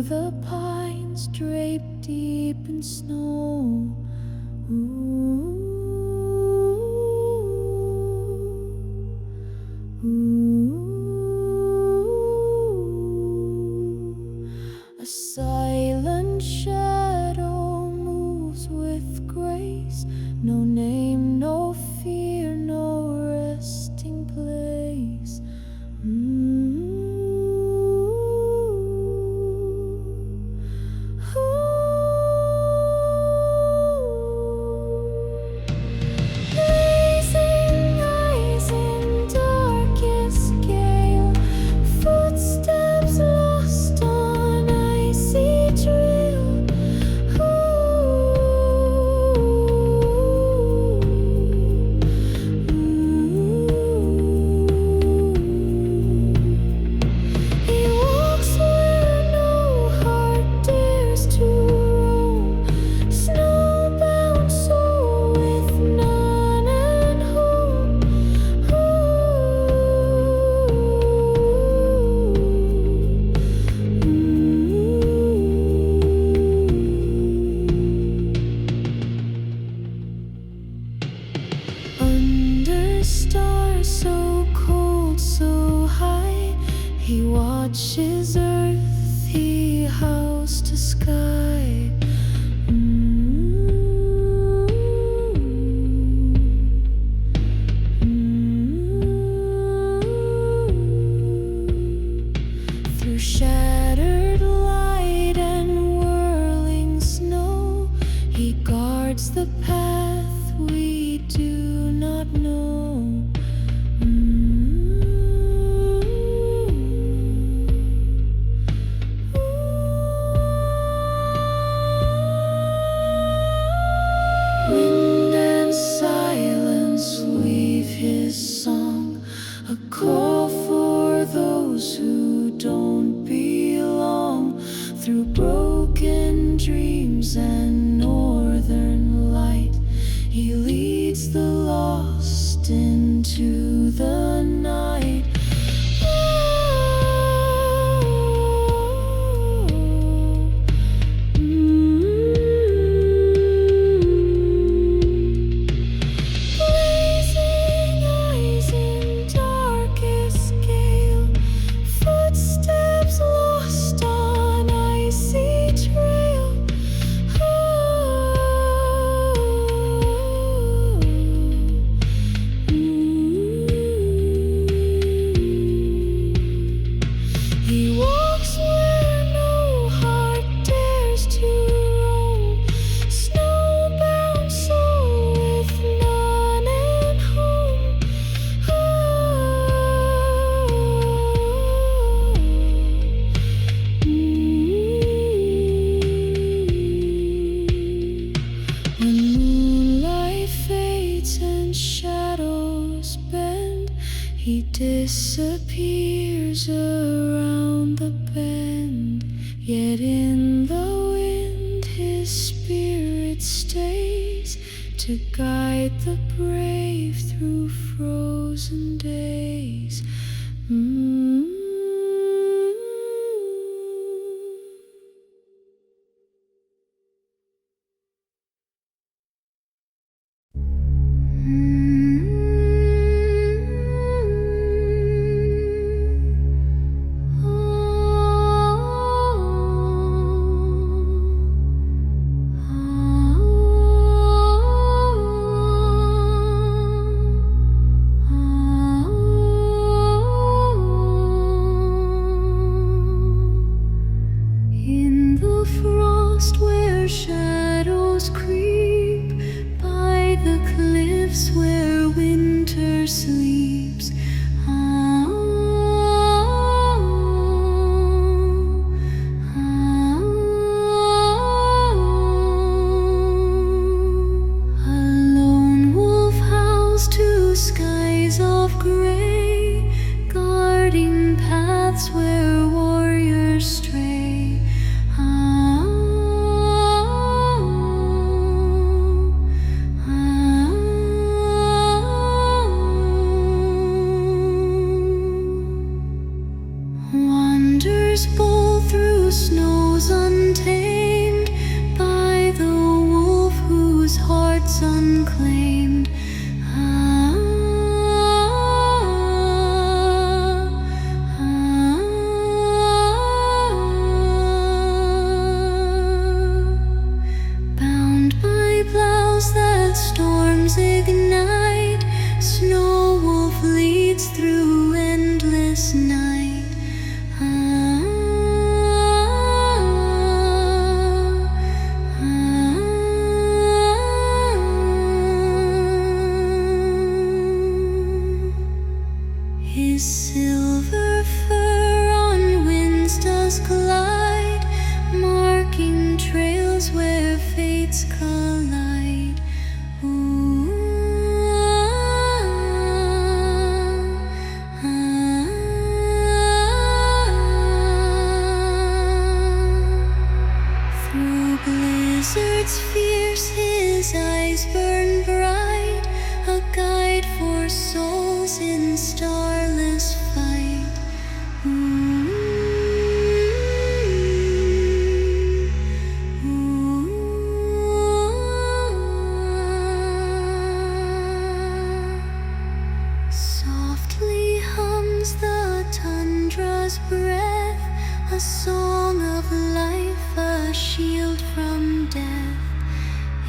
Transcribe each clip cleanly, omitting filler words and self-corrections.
the pines draped deep in snow. Ooh, ooh. A silent shadow moves with grace. No name, no fear, no resting place. Blazing eyes in darkest gale, footsteps lost on icy trail. He walks where no heart dares to roam, snowbound soul with none at home. Under stars so cold, so high, he watches earth, he howls to sky. Through shattered light and whirling snow, he guards the path we do not know. Wind and silence weave his song, a call for those who don't belong. Through broken dreams and northern light, he leads the lost into the night. Blazing eyes in darkest gale, footsteps lost on icy trail. He walks where no heart dares to roam, snowbound soul with none at home. When moonlight fades and shadows bend, he disappears around the bend. Yet in the wind his spirit stays, to guide the brave through frozen days. In the frost where shadows creep, by the cliffs where winter sleeps, a lone wolf howls to skies of gray, guarding paths where warriors stray. Wanders bold through through snows untamed by the wolf whose heart's unclaimed. Bound by blows that storms ignite, snow wolf leads through endless night. His silver fur on winds does glide, marking trails where fates collide. Through blizzards fierce his eyes burn bright, a guide for souls in starless fight. Softly hums the tundra's breath, a song of life, a shield from death.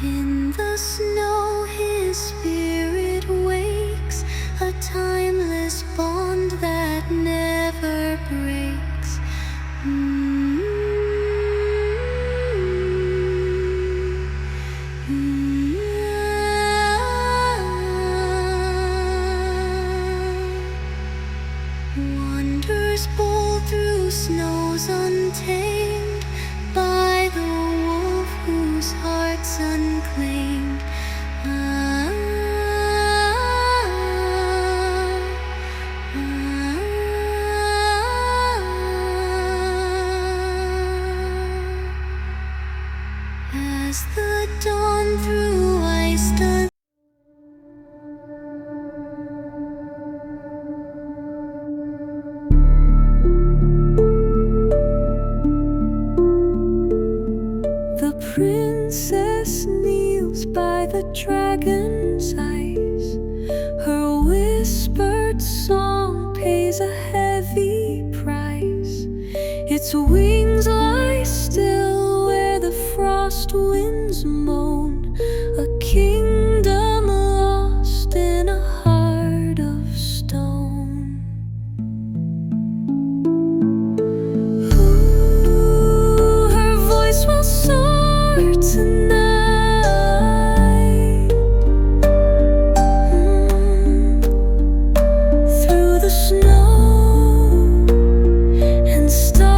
In the snow his spirit wakes, a timeless bond that never breaks. Wanders bold through snows untamed by the wolf whose heart's unclaimed. As the dawn through ice does. The princess kneels by the dragon's eyes. Her whispered song pays a heavy price. Its wings lie still where the frost winds moan, a kingdom lost in a heart of stone. Ooh, her voice will soar tonight. Through the snow and starlit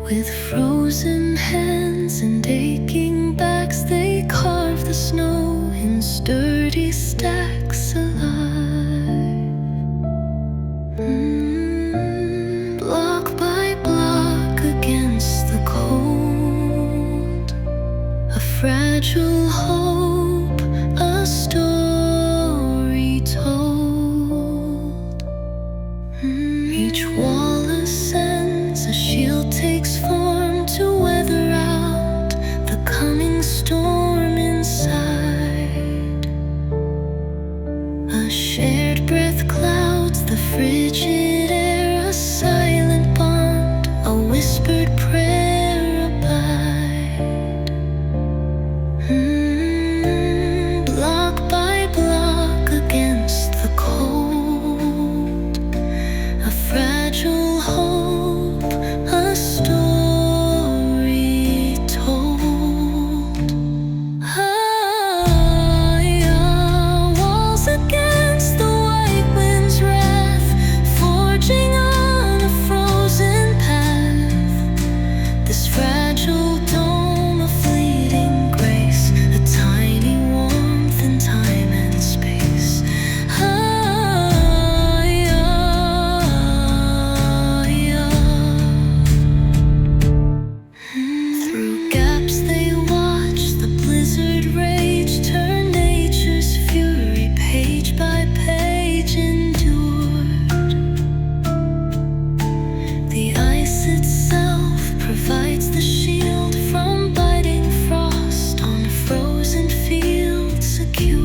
With frozen hands and aching backs, they carve the snow in sturdy stacks alive. Block by block against the cold, a fragile hope, a story told. Each wall ascends, a shield takes form to weather out the coming storm inside. A shared breath clouds the frigid air, a silent bond, a whispered prayer abide. Block by block against the cold, a fragile hope, a story told. Walls against the white wind's wrath, forging on a frozen path. This fragile dome, a fleeting grace, a tiny warmth in time and space. Through gaps they watch the blizzard rage, turn nature's fury page by page endured. The ice itself provides the shield from biting frost on frozen fields secured.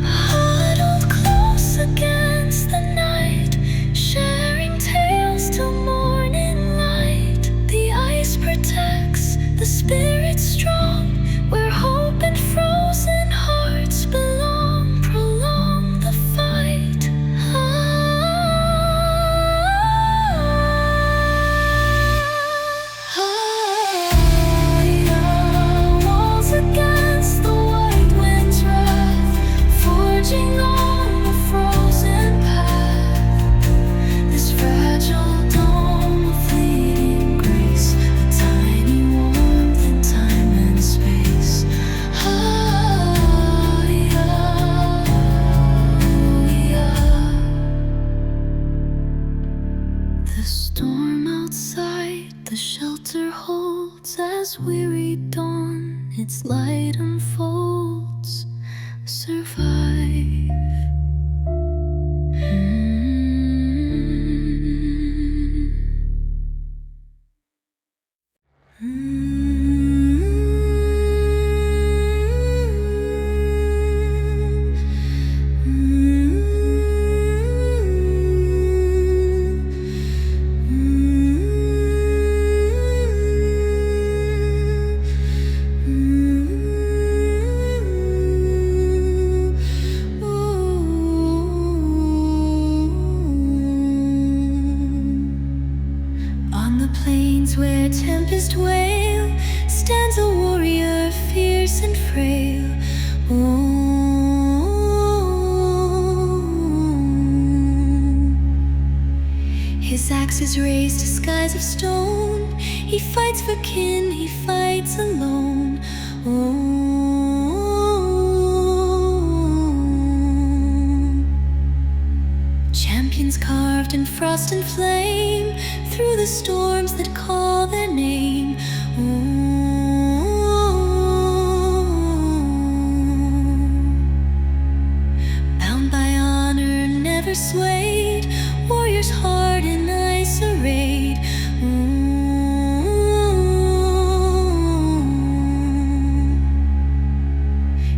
Huddled close against the night, sharing tales till morning light. The ice protects the spirit strong, where hope and frozen hearts belong. Prolong the fight. Walls against the white wind's wrath, forging on a frozen path. This fragile dome, a fleeting grace, a tiny warmth in time and space. The storm outside, the shelter holds as weary dawn its light unfolds. Survive. On the plains where tempest wail, stands a warrior fierce and frail. His axe is raised to skies of stone. He fights for kin, he fights alone. Champions carved in frost and flame, through the storms that call their name. Bound by honor, never swayed, warriors hard in ice arrayed.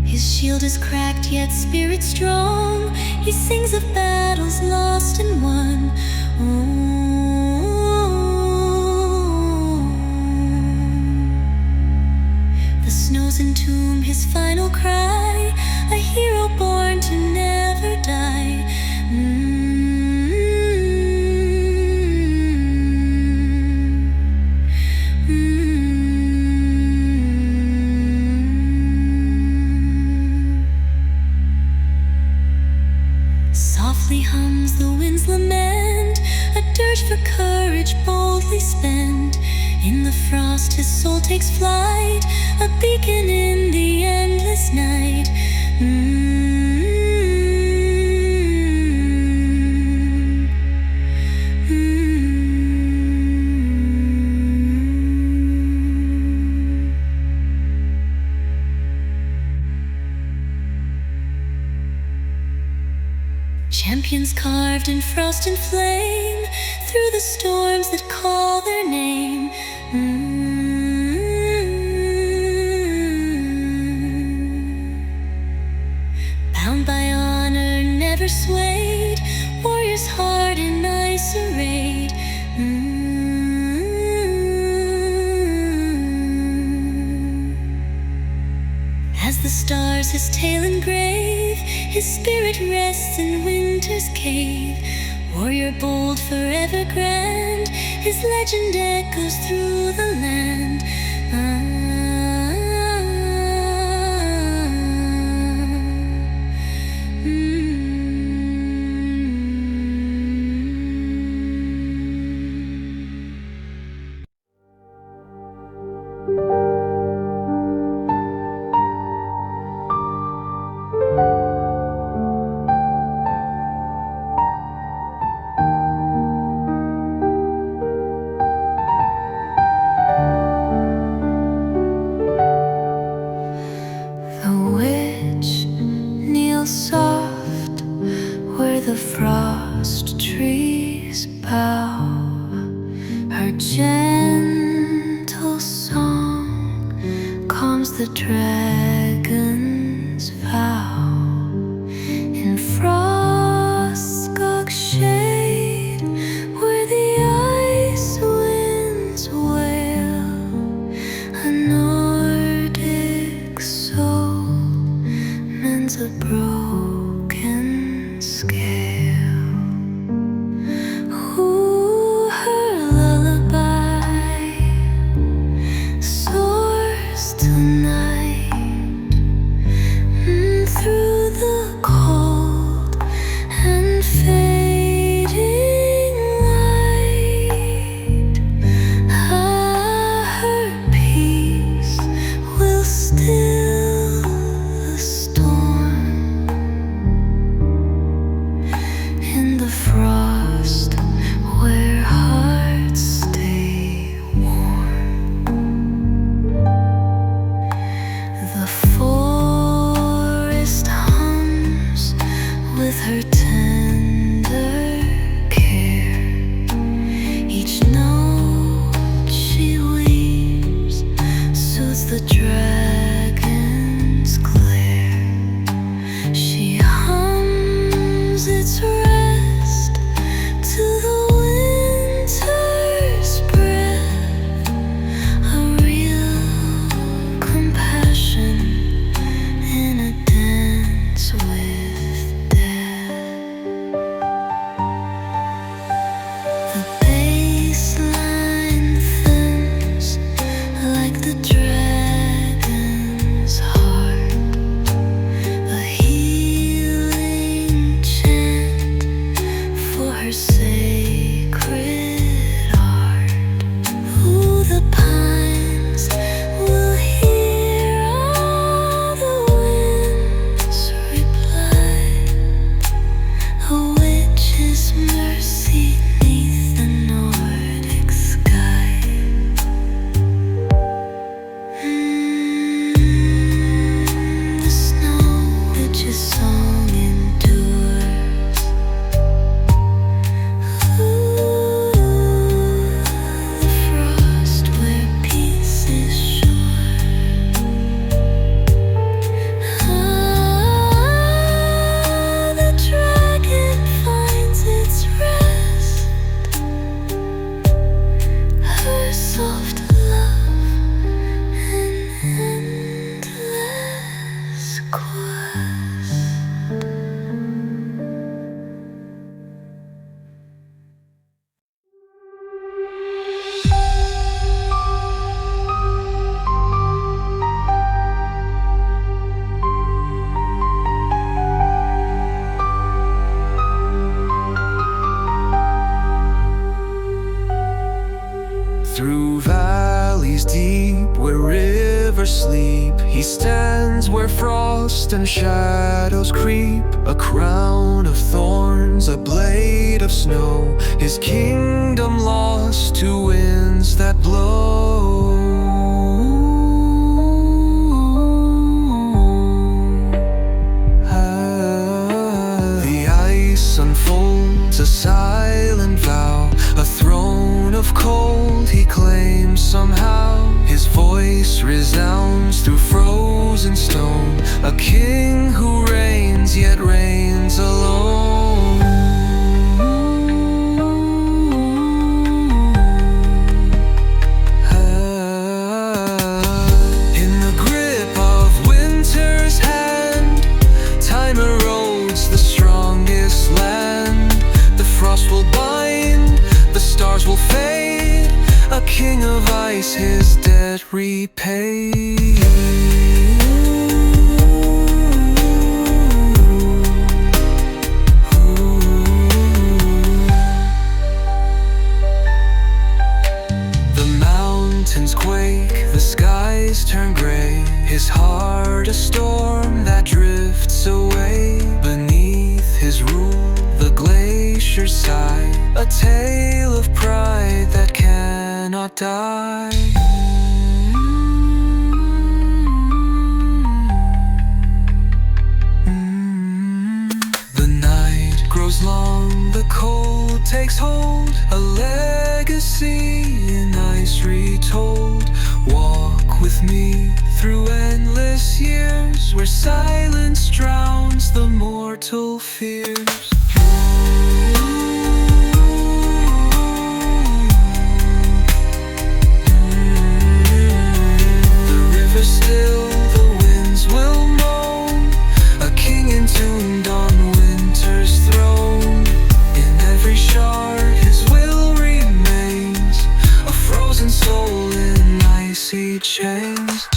His shield is cracked, yet spirit strong. He sings of battles lost and won. The snows entomb his final cry, a hero born to never die. softly hums the wind's lament, a dirge for courage boldly spent. In the frost his soul takes flight, a beacon in the endless night. Champions carved in frost and flame, through the storms that call their name. Bound by honor, never swayed, warrior's heart in ice arrayed. As the stars his tale engrave, his spirit rests in winter's cave. Warrior bold, forever grand, his legend echoes through the land. Soft where the frost trees bow, her gentle song calms the dragon's vow. In frost's skog shade, where the ice winds wail, a Nordic soul mends a broken scale. Ooh, her lullaby soars tonight, through the cold and fading light. Her peace will still the storm. In the frost where hearts stay warm, the forest hums with her tender care. Each note she weaves soothes the dragon's glare. She hums its rest to the winter's breath, a real compassion in a dance with death. sleep. He stands where frost and shadows creep, a crown of thorns, a blade of snow, his kingdom lost to winds that blow. The ice unfolds, a silent vow, a throne of cold he claims somehow. His voice resounds through frozen stone, a king who reigns yet reigns alone. In the grip of winter's hand, time erodes the strongest land. The frost will bind, the stars will fade, a king of ice his debt repaid. The mountains quake, the skies turn gray, his heart a storm that drifts away. Beneath his rule the glaciers sigh, a tale of pride that cannot die. The night grows long, the cold takes hold, a legacy in ice retold. Walk with me through endless years, where silence drowns the mortal fears. Still the winds will moan, a king entombed on winter's throne. In every shard his will remains, a frozen soul in icy chains.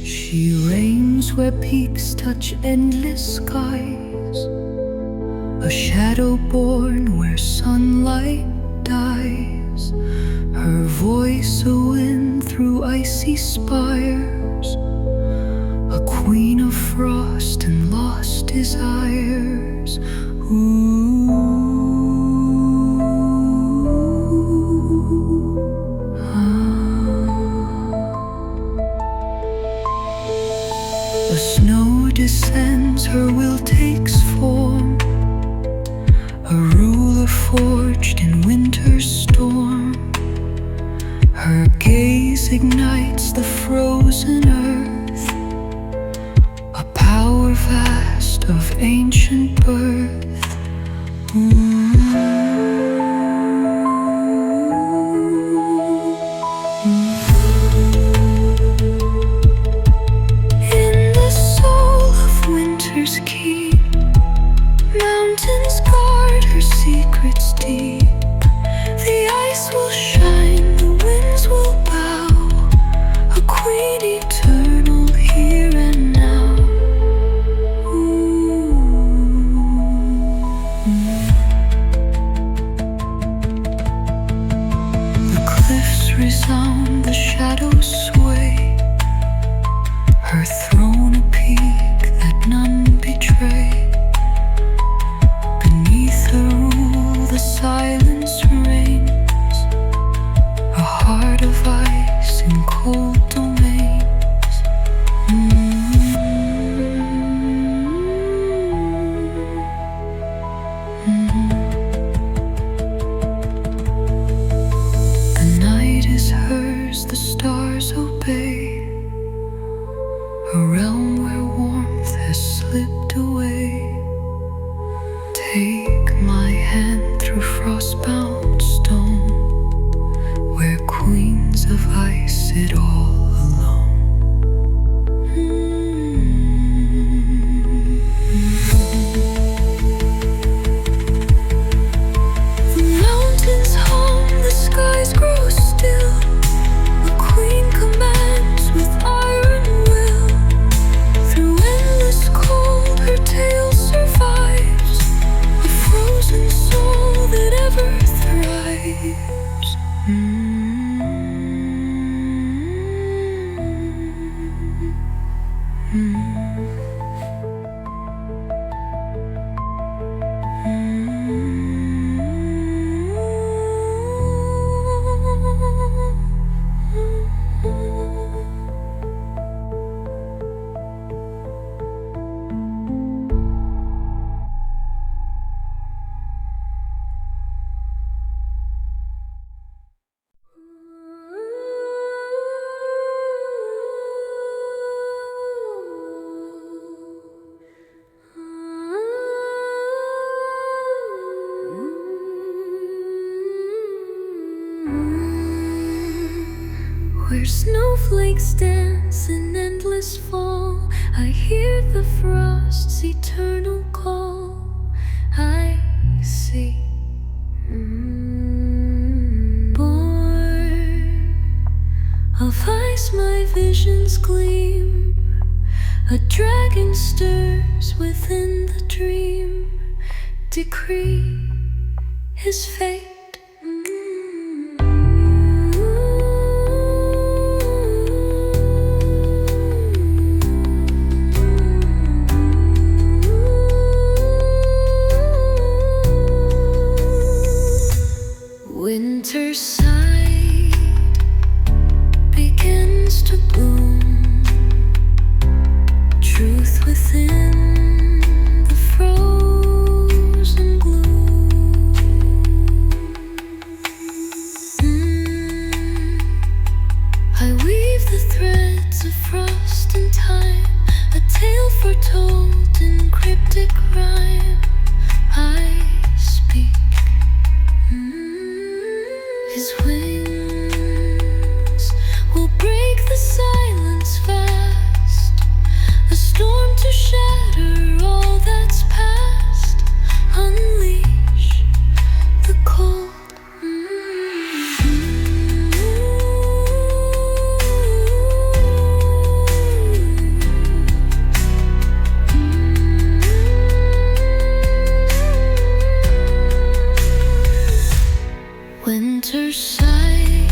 She reigns where peaks touch endless skies, a shadow born where sunlight dies. Her voice a wind through icy spires, a queen of frost and lost desires. The snow descends, her will takes form, a ruler forged in winter's storm. Her gaze ignites the frozen earth, a power vast of ancient birth. Mountains guard her secrets deep. The ice will shine, the winds will bow, a queen eternal here and now. The cliffs resound, the shadows sway, her throne a peak that none betray. Silence reigns, a heart of ice in cold domains. a realm where warmth has slipped away. Take my hand through frostbound stone, where queens of ice sit all alone. The mountains hum, the skies grow still. The queen commands with iron will. Through endless cold her tale survives, a frozen soul that ever thrives. Where snowflakes dance in endless fall, I hear the frost's eternal call. I see, born of ice my visions gleam. A dragon stirs within the dream, decree his fate. Winter's side begins to bloom, truth within the frozen gloom. I weave the threads of frost and time, a tale foretold in cryptic rhyme. I speak. His wings will break the silence fast, a storm to shatter all that's past, unleash the cold. Winter's side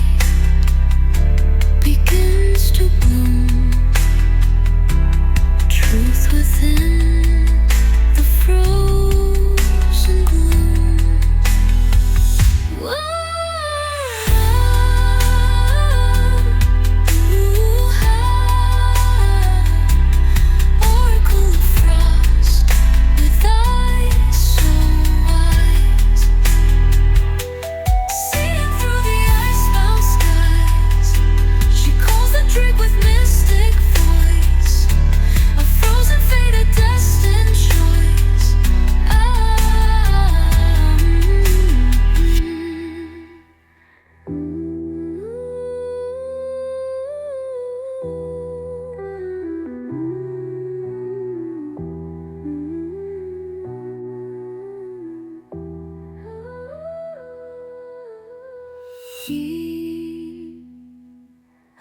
begins to bloom, truth within the frozen gloom. Oracle of frost with eyes so wise, seeing through the icebound skies. She calls the drake with mystic voice, a frozen fate, a destined choice.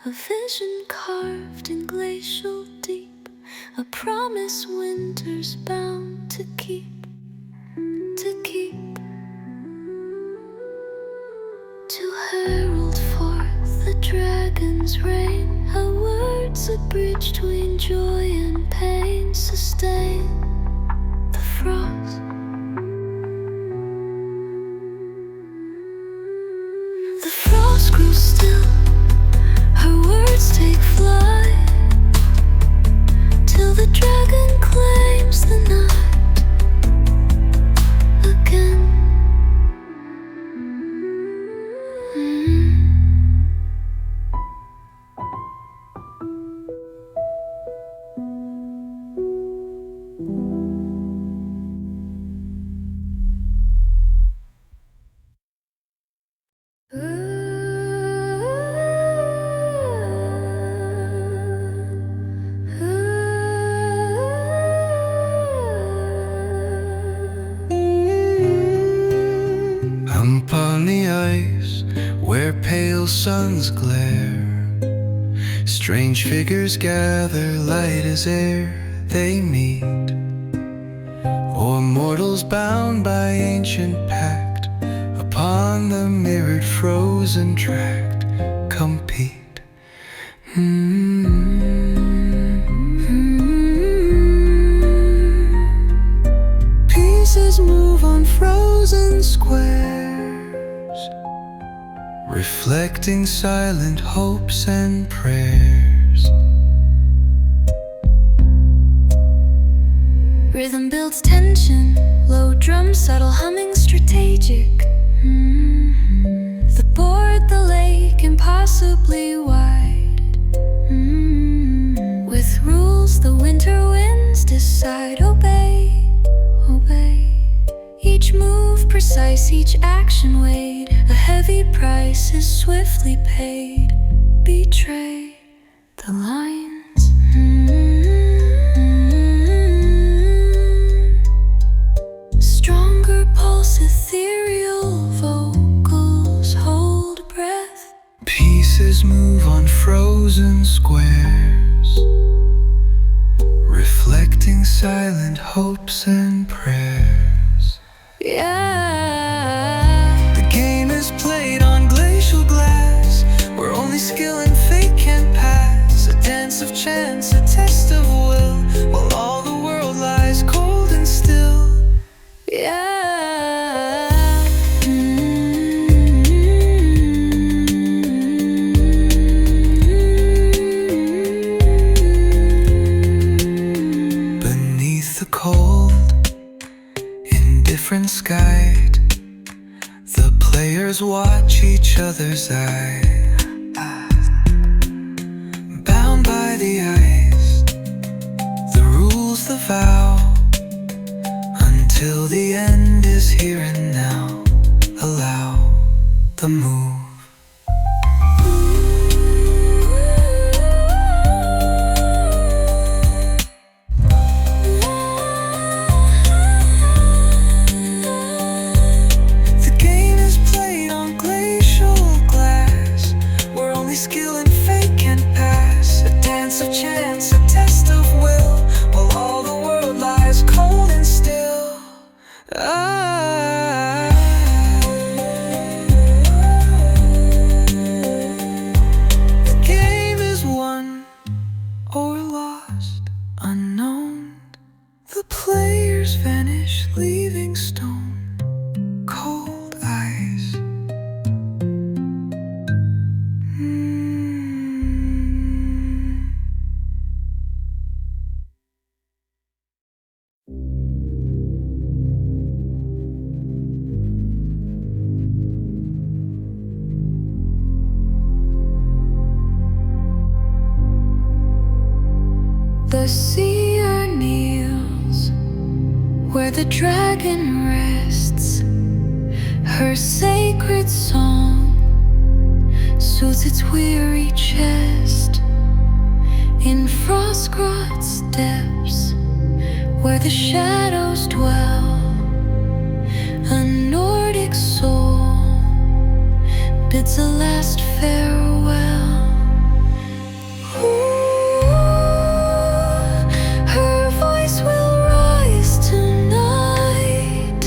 A vision carved in glacial deep, a promise winter's bound to keep, to herald forth the dragon's reign. Her words a bridge between joy and pain, sustain the frost. The frost grows still, her words take flight, till the dragon claims the night again. sun's glare. Strange figures gather, light as air, they meet. Or mortals bound by ancient pact, upon the mirrored frozen tract compete. Pieces move on frozen squares, reflecting silent hopes and prayers. Rhythm builds tension, low drum, subtle humming, strategic. The board, the lake, impossibly wide. With rules, the winter winds decide. Obey, obey. Each move precise, each action weighed. A heavy price is swiftly paid. Betray the lines. Stronger pulse, ethereal vocals hold breath. Pieces move on frozen squares, reflecting silent hopes and prayers. Yeah. The game is played on glacial glass, where only skill and fate can pass. A dance of chance, a test of will, while all the world lies cold and still. Yeah. Beneath the cold, indifferent sky, the players watch each other's eyes. Bound by the ice, the rules, the vow, until the end is here and now. Allow the move. The game is played on glacial glass, where only skill and fate can pass. A dance of chance, a test of will, while all the world lies cold and still. The game is won or lost, unknown. The players vanish, leaving stone, cold eyes. The seer kneels where the dragon rests. Her sacred song soothes its weary chest. In Frostgrot's depths, where the shadows dwell, a Nordic soul bids a last farewell. Her voice will rise tonight,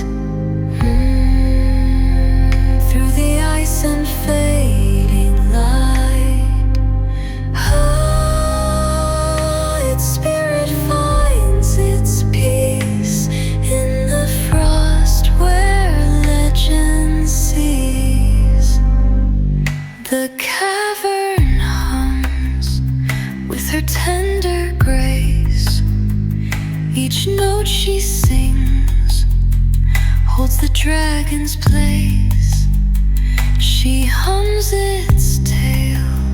through the ice and fading light. Its spirit finds its peace in the frost where legend sees. The cavern hums with her tender grace. Each note she sings holds the dragon's place. She hums its tale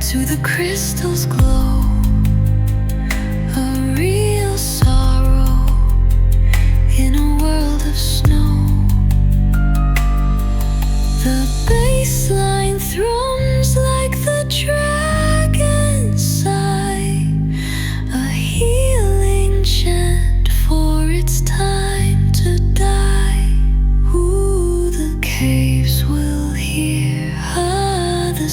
to the crystal's glow, a real sorrow in a world of snow. The bassline thrums like the dragon's sigh, a healing chant for its time to die. Ooh, the caves will hear, the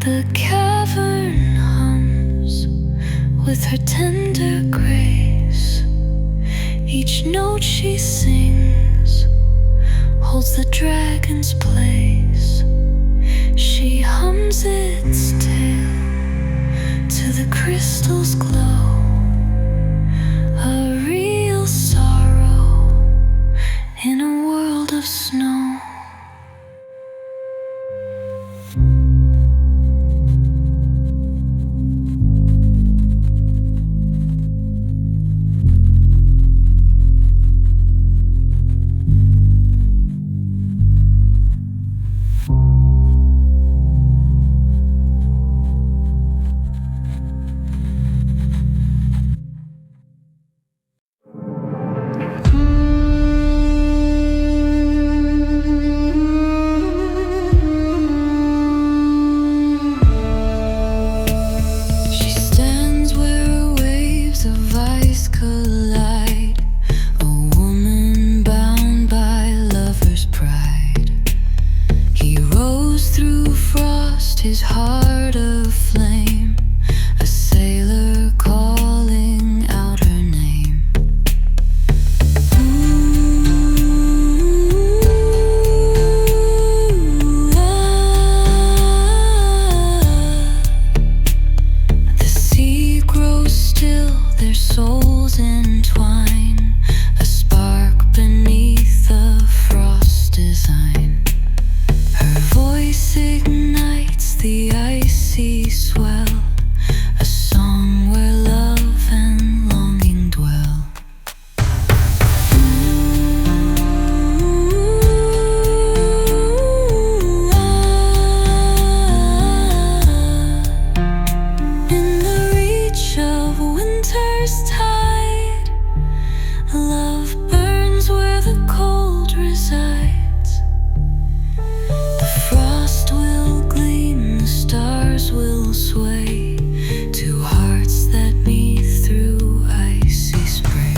The cavern hums with her tender grace. Each note she sings holds the dragon's place. She hums its tale to the crystal's glow, a real sorrow in a world of snow. His heart aflame, a sailor calling out her name. The sea grows still, their souls entwine, a spark beneath the frost design. Her voice ignites the icy swell, a song where love and longing dwell. In the reach of winter's tide, love burns where the cold resides. The frost will gleam, the stars will sway, two hearts that meet through icy spray.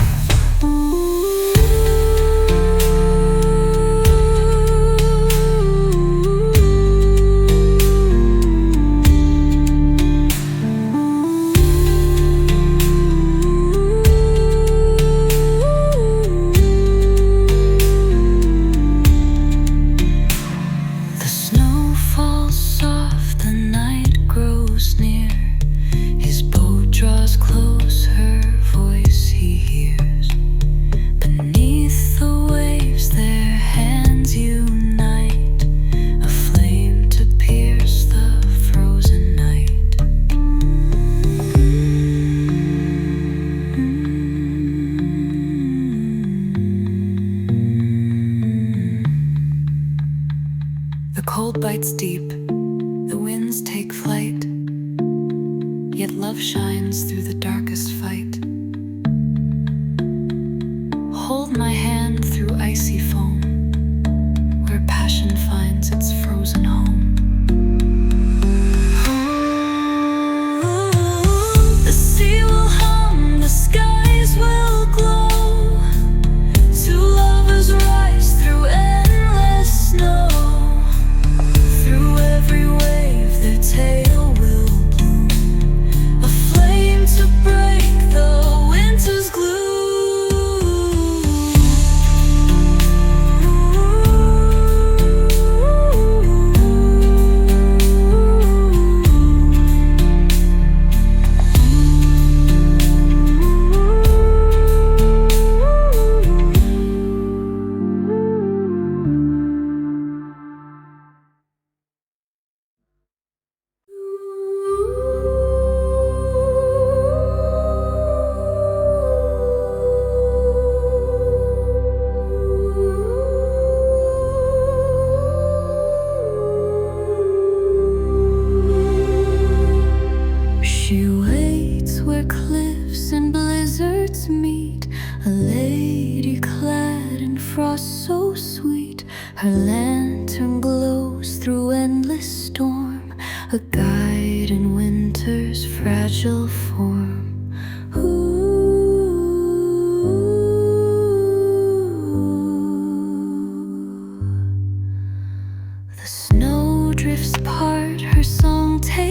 The snow falls soft, the night grows near. His boat draws close, her voice he hears. Beneath the waves their hands unite, a flame to pierce the frozen night. The cold bites deep, the winds take flight, yet love shines through the darkest fight. Hold my hand through icy foam, where passion finds its frozen home. The sea will hum, the skies will glow, two lovers rise through endless snow. Through every wave their tale will bloom, a flame to break the winter's gloom. She waits where cliffs and blizzards meet, a lady clad in frost so sweet. Her lantern glows through endless storm, a guide in winter's fragile form. The snow drifts part, her song takes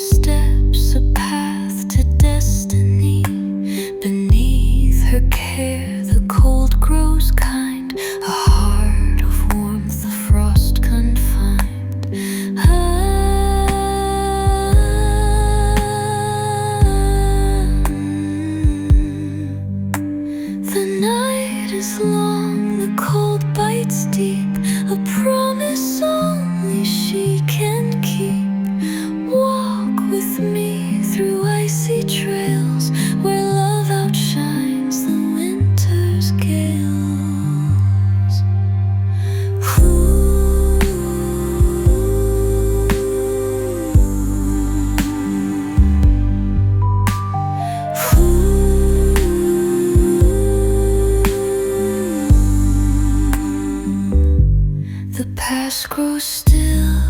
steps a path to destiny. Beneath her care, the cold grows kind, a heart of warmth, the frost confined. The night is long, the cold bites deep, a promise only she can keep. Walk with me through icy trails where love outshines the winter's gales. The past grows still,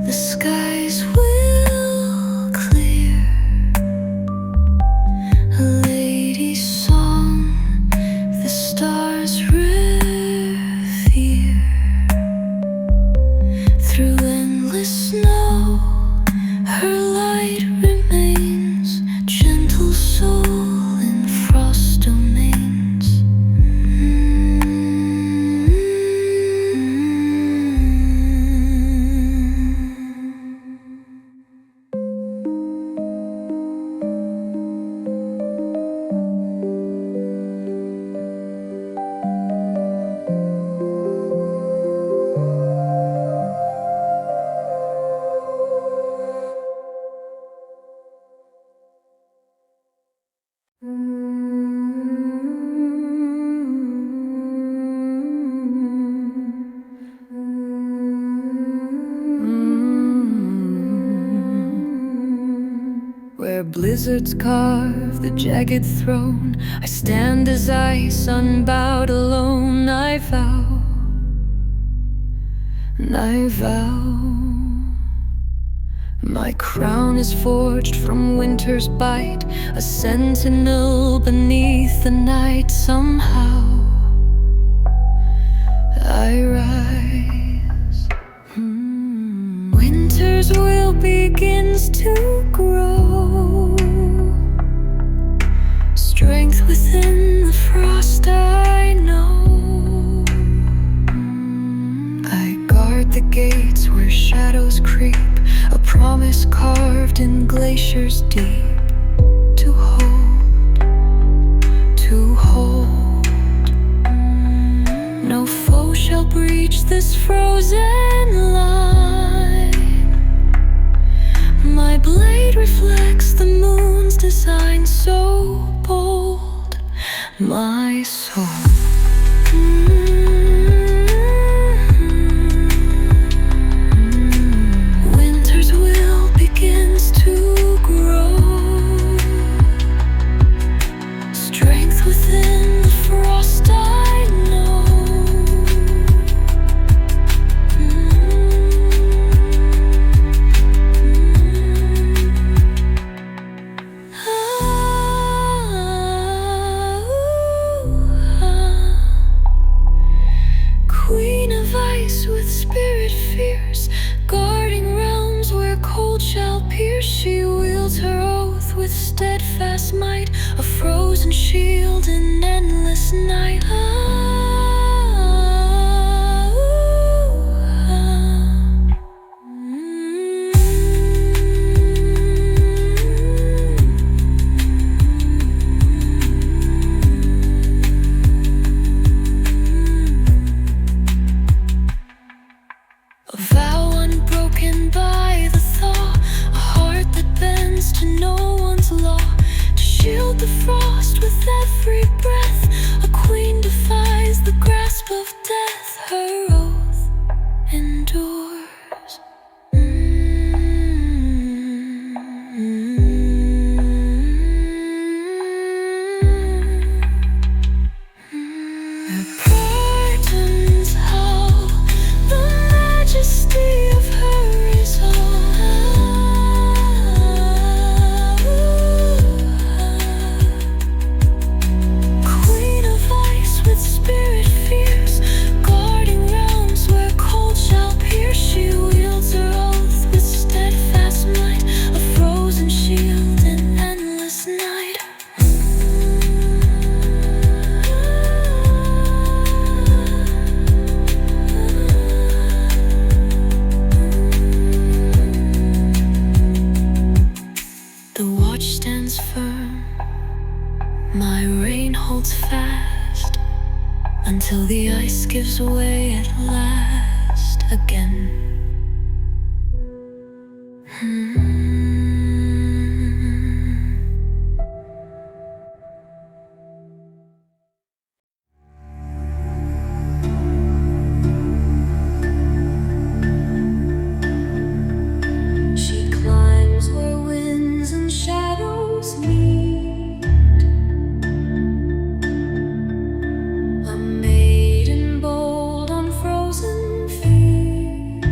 the skies will clear. A lady's song, the stars revere. Through endless snow, her light remains, gentle soul in frost domains. Where blizzards carve the jagged throne, I stand as ice, unbowed, alone. I vow, my crown is forged from winter's bite, a sentinel beneath the night. Somehow I rise. Winter's will begins to grow, strength within the frost I know. I guard the gates where shadows creep, a promise carved in glaciers deep. To hold, no foe shall breach this frozen line. My blade reflects the moon's design, so bold, my soul. Winter's will begins to grow, strength within the frost I know. Queen of ice with spirit fierce, guarding realms where cold shall pierce. She wields her oath with steadfast might, a frozen shield in endless night. A vow unbroken by the thaw, a heart that bends to no one's law. To shield the frost with every breath, a queen defies the grasp of death. Her oath endures. It brightens how the majesty of her is Queen of ice with spirit fierce, My rain holds fast until the ice gives way at last again. She climbs where winds and shadows meet, a maiden bold on frozen feet.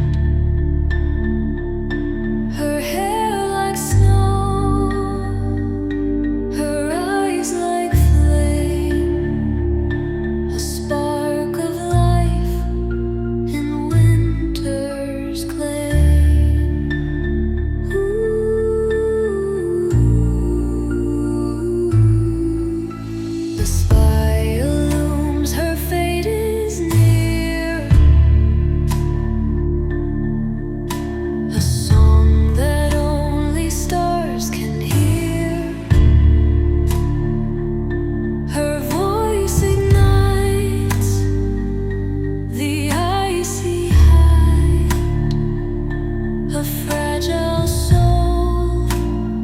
Her hair like snow, her eyes like flame, a spark of life in winter's claim. The sky illumes, her fate is near, a song that only stars can hear. Her voice ignites the icy height, a fragile soul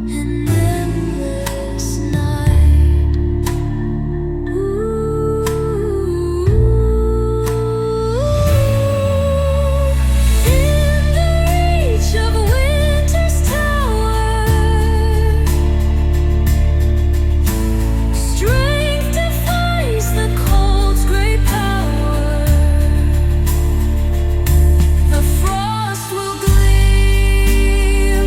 in endless night. In the reach of winter's tower, strength defies the cold's great power. The frost will gleam,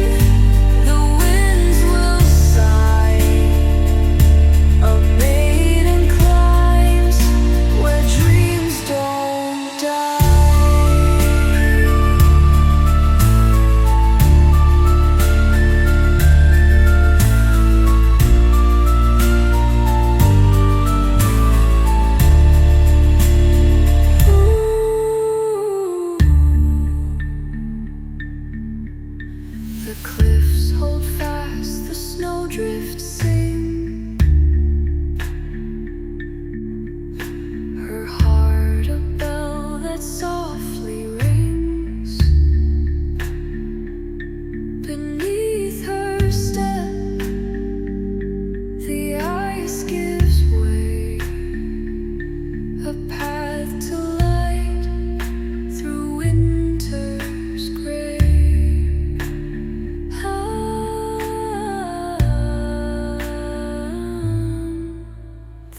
the winds will sigh. A maiden climbs where dreams don't die. The cliffs hold fast, the snowdrifts sing. Her heart a bell that softly rings. Beneath her step, the ice gives way, a path to light through winter's gray.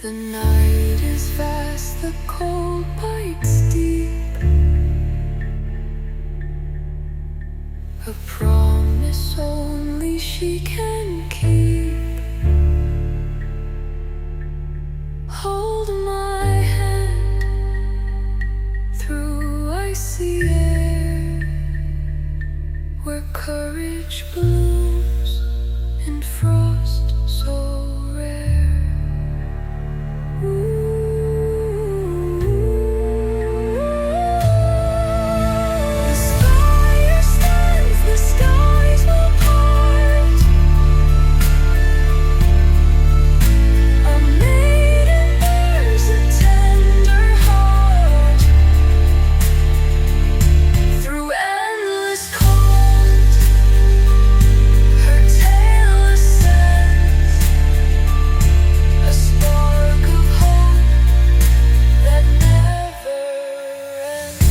The night is vast, the cold bites deep, a promise only she can keep. Hold my hand through icy air, where courage blooms in frost so rare. The spire stands, the skies will part. A maiden bears a tender heart through endless cold. Her tale ascends, a spark of hope that never ends.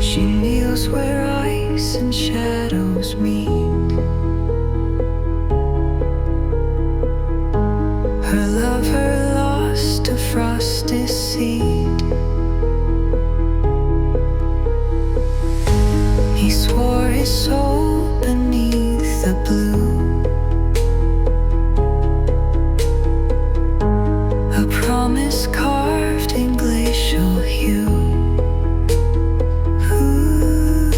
She kneels where ice and shadows meet. Her lover lost to frost deceit. He swore his soul beneath the blue, a promise carved in glacial hue. Ooh.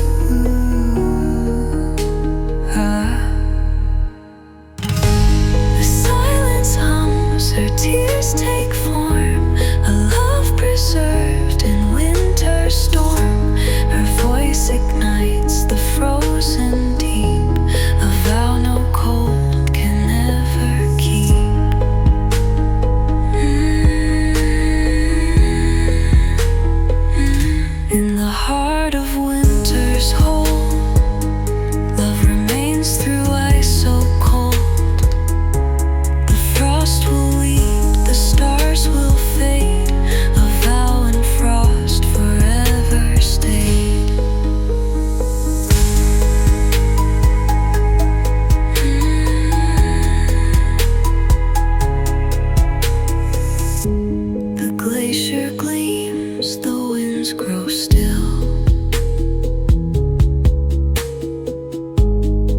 skies grow still.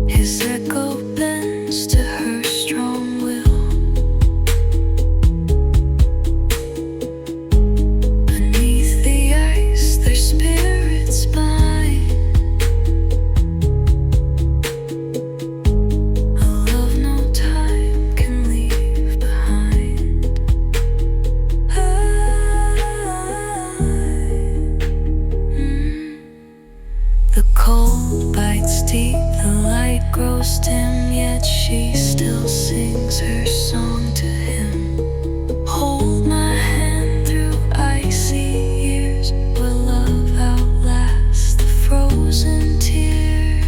His echo bends to her strong will. Beneath the ice, their spirits bind. A love no time can leave behind. The cold bites deep, the light grows dim, yet she still sings her song to him. Hold my hand through icy years, where love outlasts the frozen tears.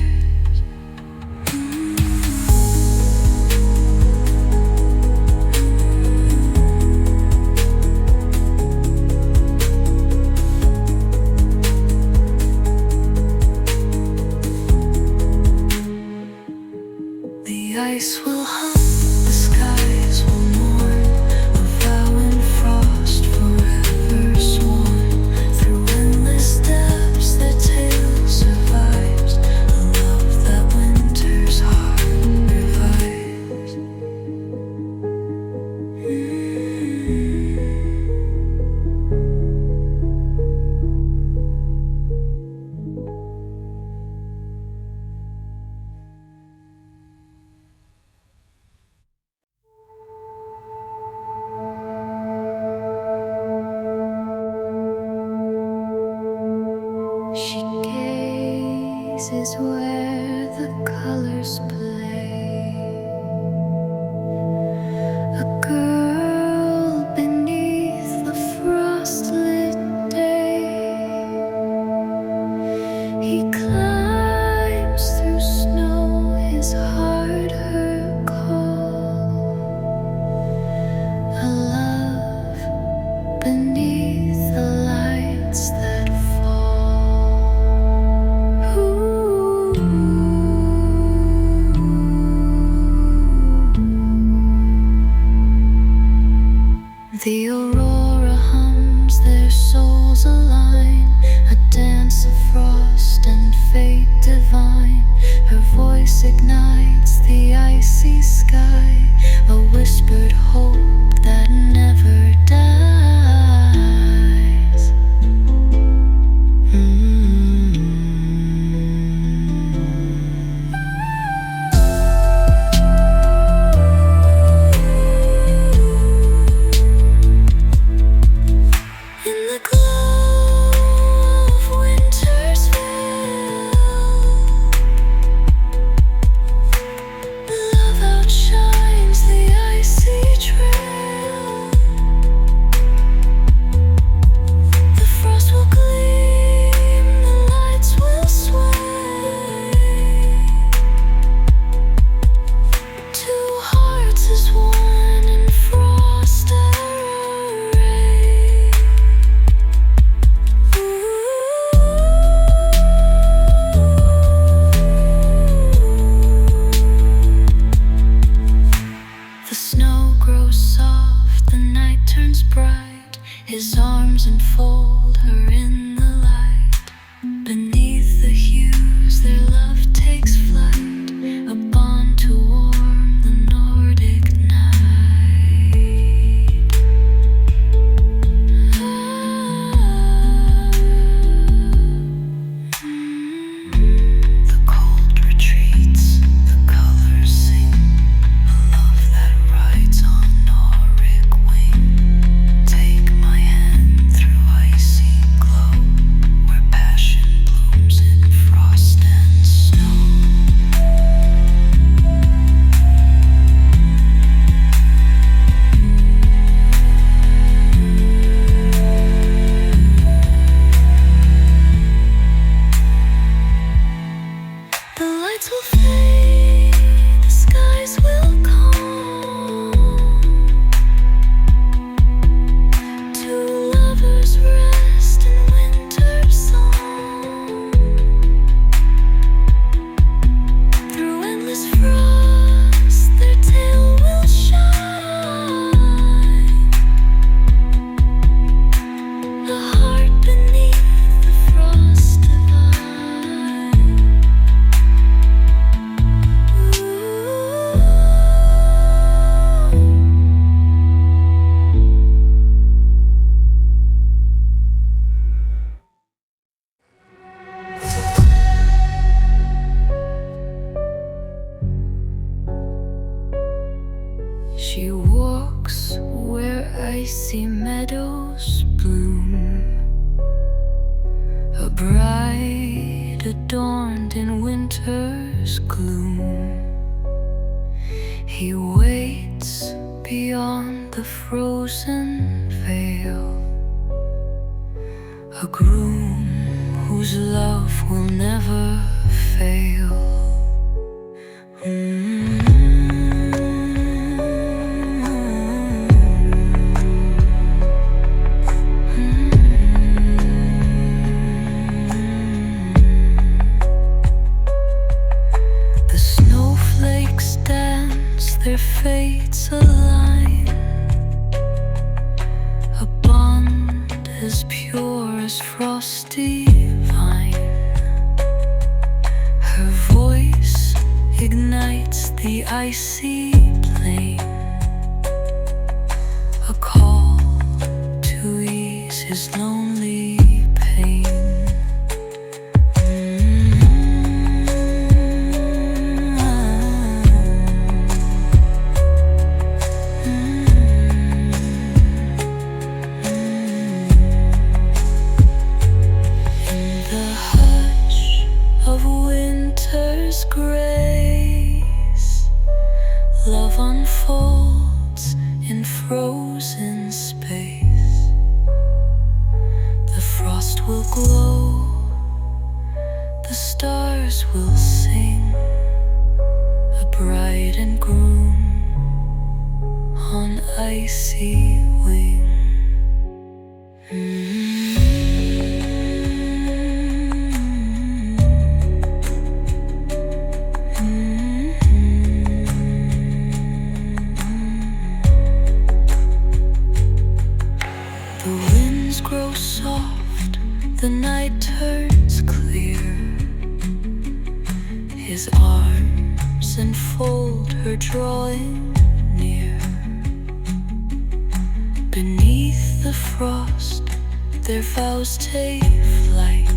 The ice will hum, the skies will mourn, a vow in frost forever sworn. Through endless depths their tale survives, a love that winter's heart revives. She gazes where the colors play. A girl beneath the frostlit day. He climbs through snow, his heart her call. A love beneath the lights that fall. Ooh. bride adorned in winter's gloom. He waits beyond the frozen veil, a groom whose love will never fail. The snowflakes dance, their fates align, a bond as pure as frosty vine. Her voice ignites the icy plain, a call to ease his lonely pain. Grace, love unfolds in frozen space. The frost will glow, the stars will sing, a bride and groom on icy wing. Grow soft, the night turns clear. His arms enfold her, drawing near. Beneath the frost, their vows take flight,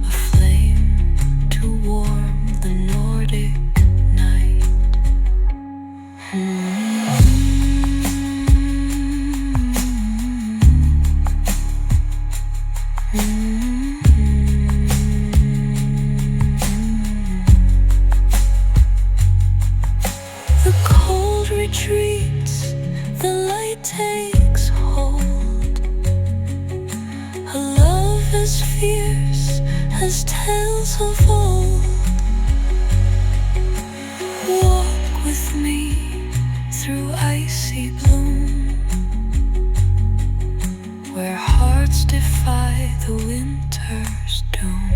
a flame to warm the Nordic night. The cold retreats, the light takes hold, a love as fierce as tales of old. Walk with me through icy bloom, where hearts defy the winter's doom.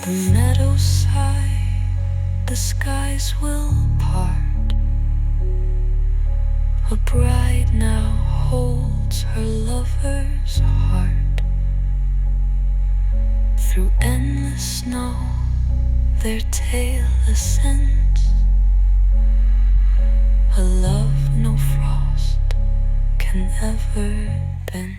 The meadows sigh, the skies will part. A bride now holds her lover's heart. Through endless snow, their tale ascends, a love no frost can ever bend.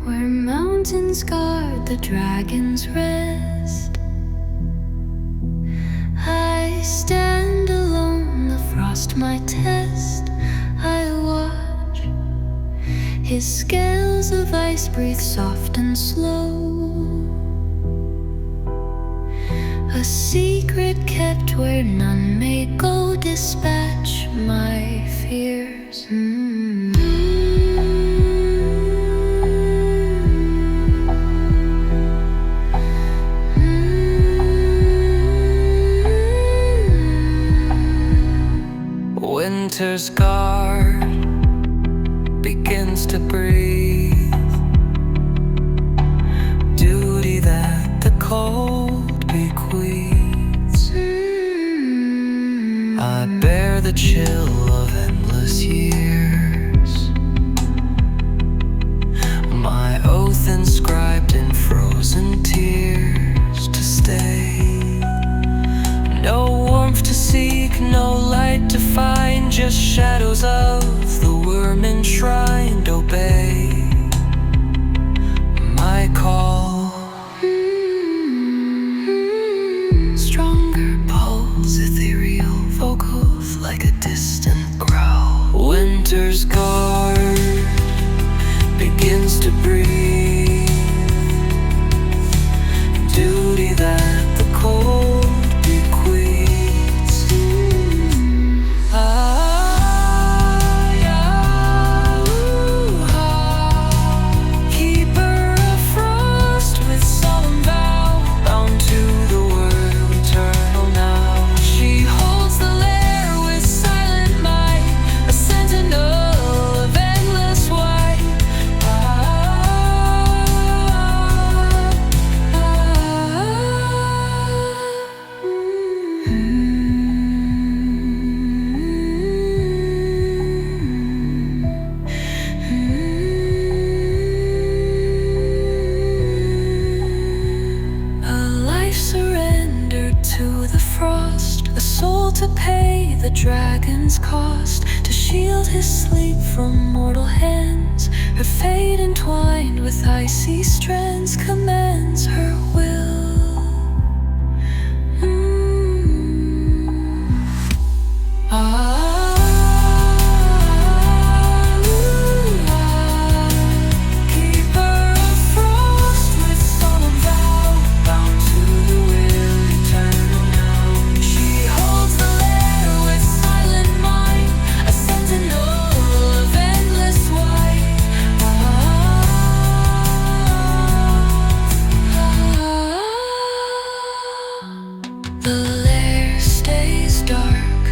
Where mountains guard the dragon's rest, I stand alone, the frost my test. I watch his scales of ice breathe soft and slow, a secret kept where none may go, dispatch my fears. Winter's guard begins to breathe, duty that the cold bequeaths. I bear the chill of endless years, my oath inscribed in frozen just shadows of the worm enshrined. Obey my call. Stronger pulse, ethereal vocals like a distant growl. Winter's guard begins to breathe. Duty that the cold bequeaths. Keeper of frost with solemn vow, bound to the world eternal now. She holds the lair with silent might, a sentinel of endless white. A life surrendered to the frost, a soul to pay the dragon's cost, to shield his sleep from mortal hands. Her fate entwined with icy strands commands her will. Keeper of frost with solemn vow, bound to the will eternal now. She holds the lair with silent mind, a sentinel of endless white. The lair stays dark,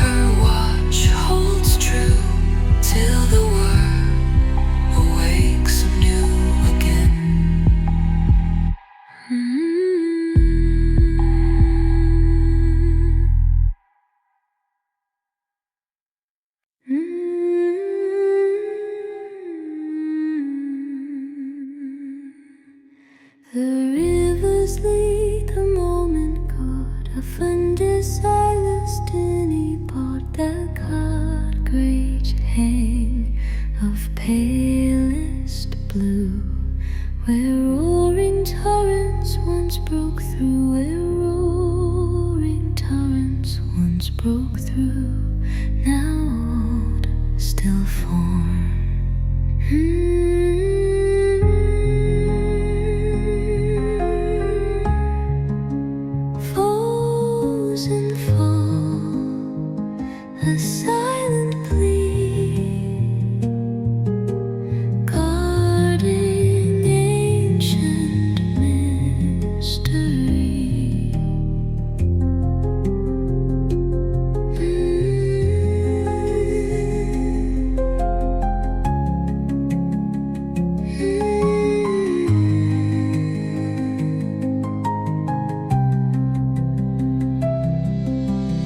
her watch holds true, till the world awakes anew again. The rivers lead the moment God, a undesirous destiny part that caught great hang of palest blue, where roaring torrents once broke through, where roaring torrents once broke through, now old still form. Foes and fall, a silent plea, guarding ancient mystery.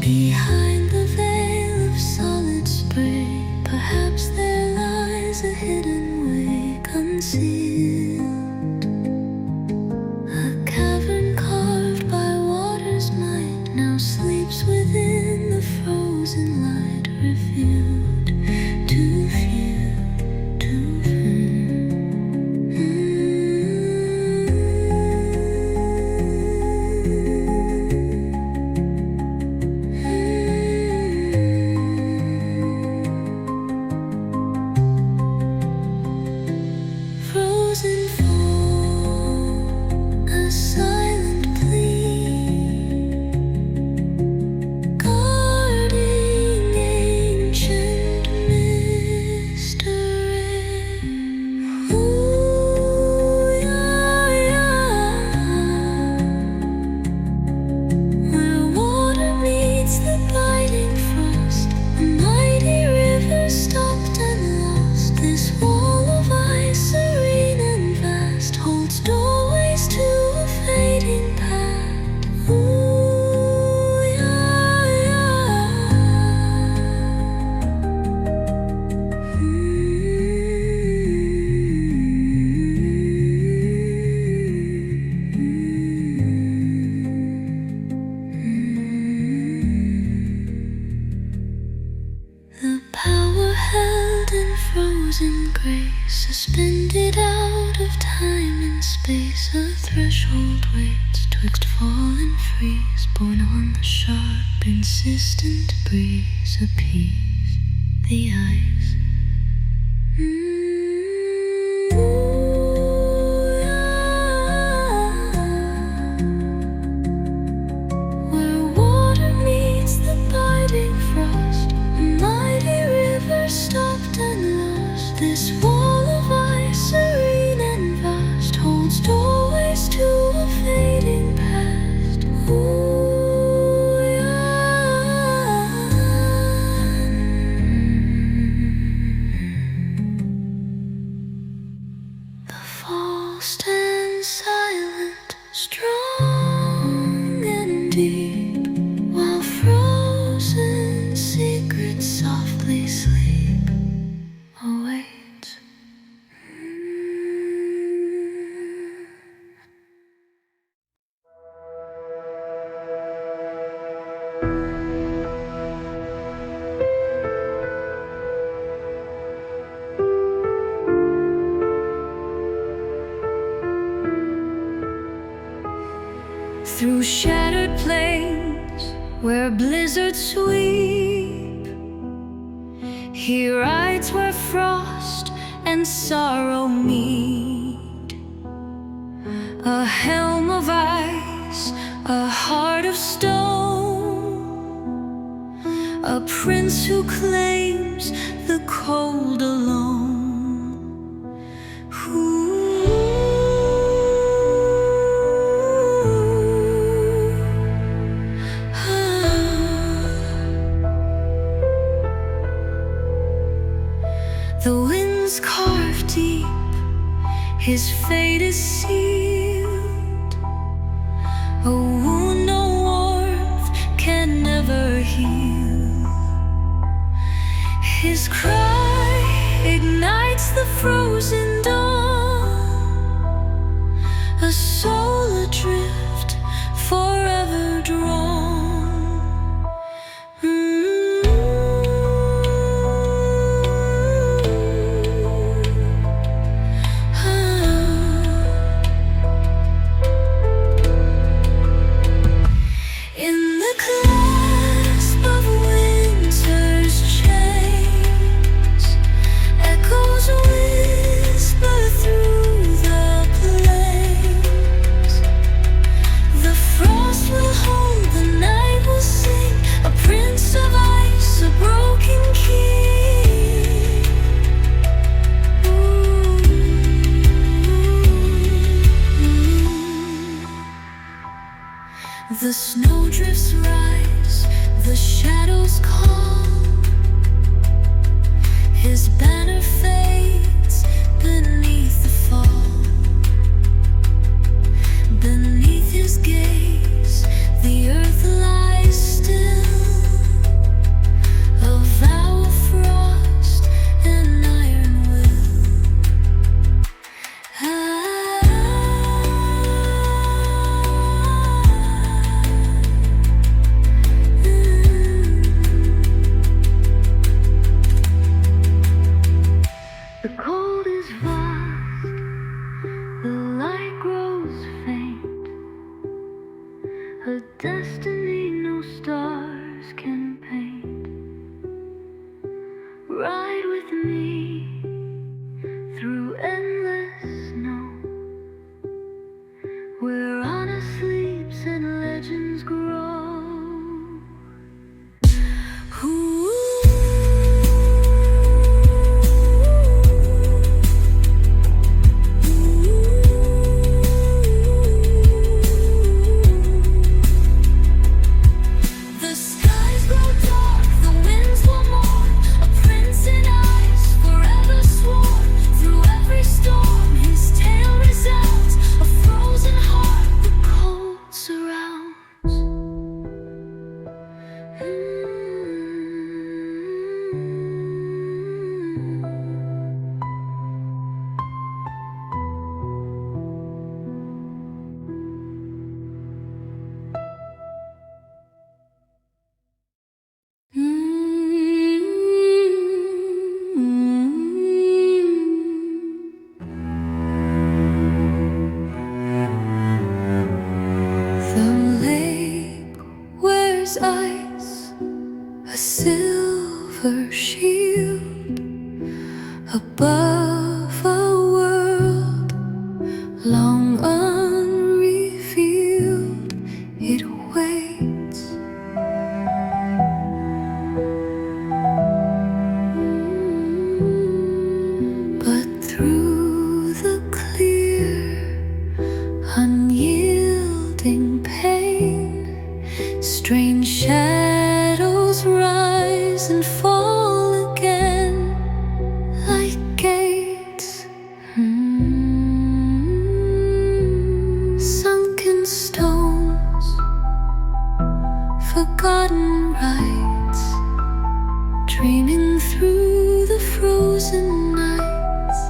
Behind the veil of solid spray, perhaps there lies a hidden way concealed. A cavern carved by water's might now sleeps within the frozen light, revealed too few, too frozen fall, a silent plea, guarding ancient mystery. Ooh, yeah, yeah. Where water meets the biting frost, a mighty river stopped and lost. This wall of ice, serene and vast, holds doorways to a fading path. Ooh, yeah, grace, suspended out of time and space. A threshold waits twixt fall and freeze, borne on the sharp, insistent breeze. Appease the eyes. Where water meets the biting frost, a mighty river stopped and lost. This wall of ice, serene and vast, holds doorways to a fading past. The fall stands silent, strong and deep, while frozen secrets softly sleep. Awaits. Through shattered plains where blizzards sweep, he rides where frost and sorrow meet. A helm of ice, a heart of stone, a prince who claims the cold alone. The winds carve deep, his fate is sealed. A wound no warmth can never heal. His cry ignites the frozen dawn, a soul adrift, forever drawn. The snowdrifts rise, the shadows call. His banner fades beneath the fall. Beneath his gaze, the earth lies still, a vow of frost and iron will. The cold is vast, the light grows faint, a destiny no stars can paint. Ride with me through endless snow, where honor sleeps and legends grow. silver shield above a world long unrevealed. It waits. But through the clear, unyielding pain, strange shadows rise and fall again like gates. Sunken stones, forgotten rites, dreaming through the frozen nights.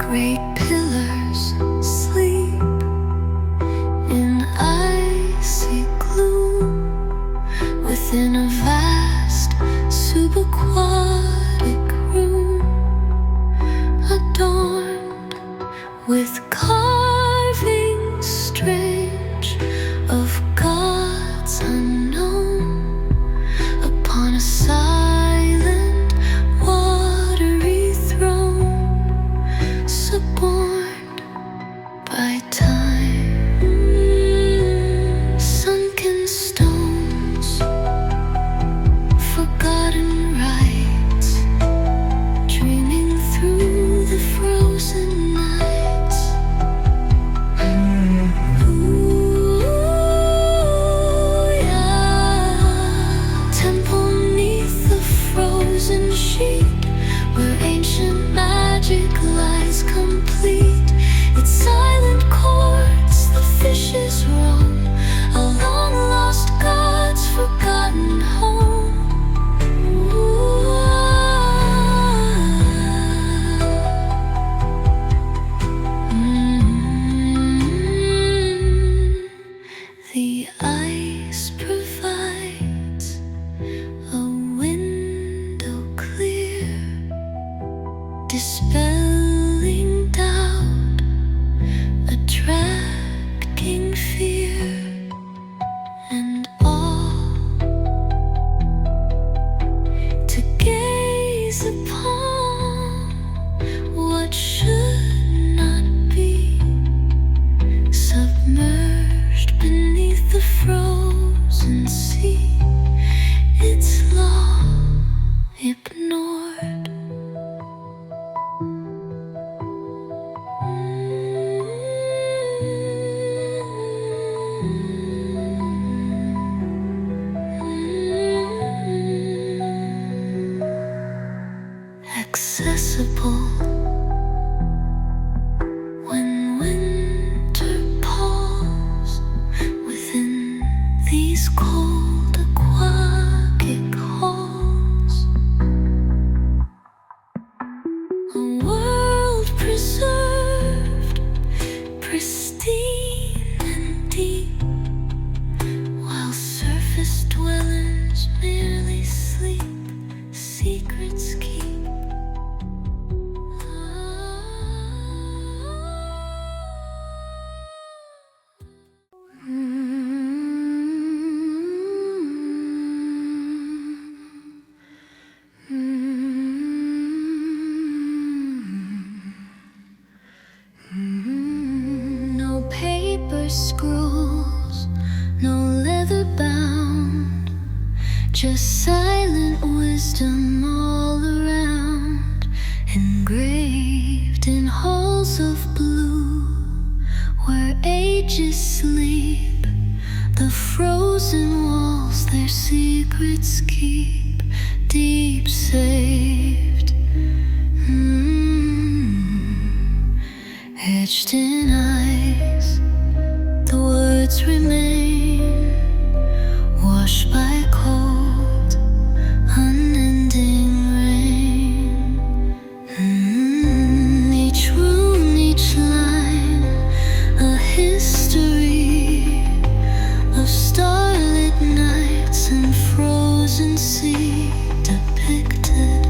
Great pillars sleep in icy gloom within a vast subaquatic room, adorned with carvings strange of gods unknown upon a silent watery throne, suborned by time. Sunken stones, forgotten rites, dreaming through the frozen nights. Ooh, yeah. Temple 'neath the frozen sheet, where ancient magic lies complete. Its silent courts the fishes roam, a long lost god's forgotten home. Ooh, The ice provides a window clear, dispelling doubt, attracting fear and awe, to gaze upon what should not be, submerged beneath the frozen sea, its law ignored. Accessible when winter palls within these cold aquatic halls. A world preserved, pristine and deep, while surface dwellers merely sleep, secrets keep. No paper scrolls, no leather bound, just silent wisdom all around, engraved in halls of blue, where ages sleep. The frozen walls their secrets keep, deep saved, etched in ice. The words remain, washed by cold, unending rain. Each rune, each line, a history of starlit nights and frozen sea, depicted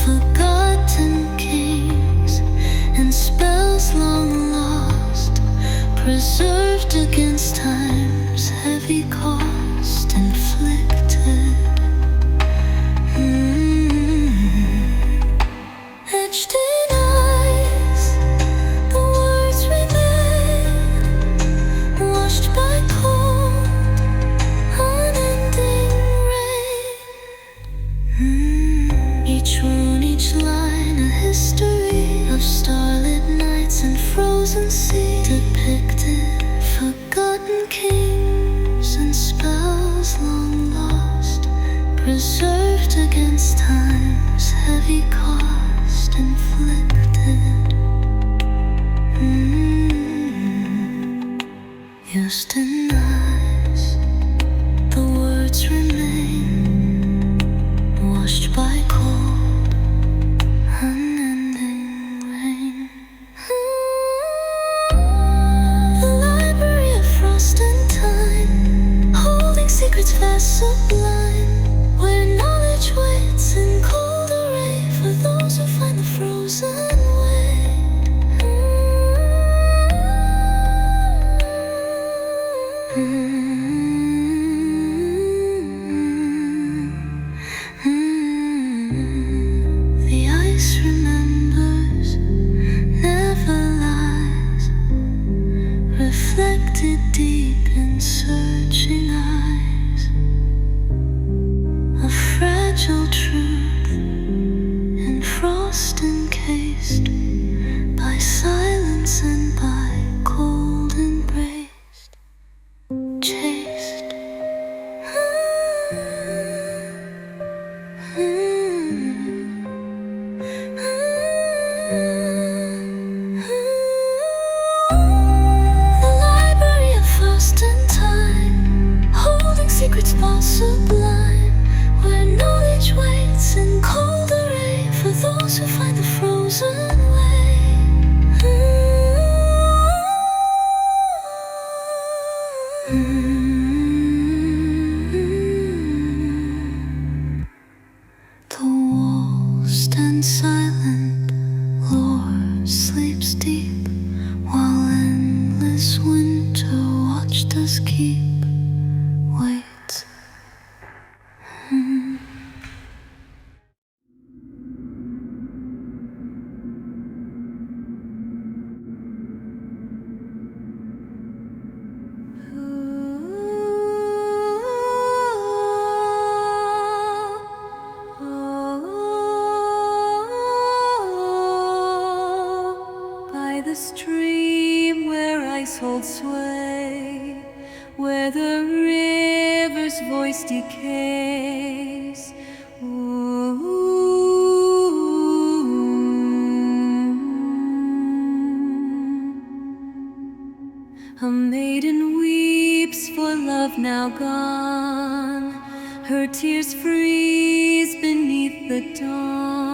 forgotten kings and spells long lost, preserved against time. he caused inflicted. Used in eyes, the words remain, washed by cold, unending rain. The library of frost and time, holding secrets vast sublime, where knowledge waits in cold array for those who find the frozen way. The ice remembers, never lies, reflected deep in searching eyes. A fragile truth in frost encased, by silence and by cold embraced, chased. The library of frost and time, holding secrets false sublime, where knowledge waits in cold array for those who find the frozen way. The walls stand silent, lore sleeps deep, while endless winter watched us keep. Waits. By the stream where ice holds sway, where the river's voice decays. A maiden weeps for love now gone, her tears freeze beneath the dawn.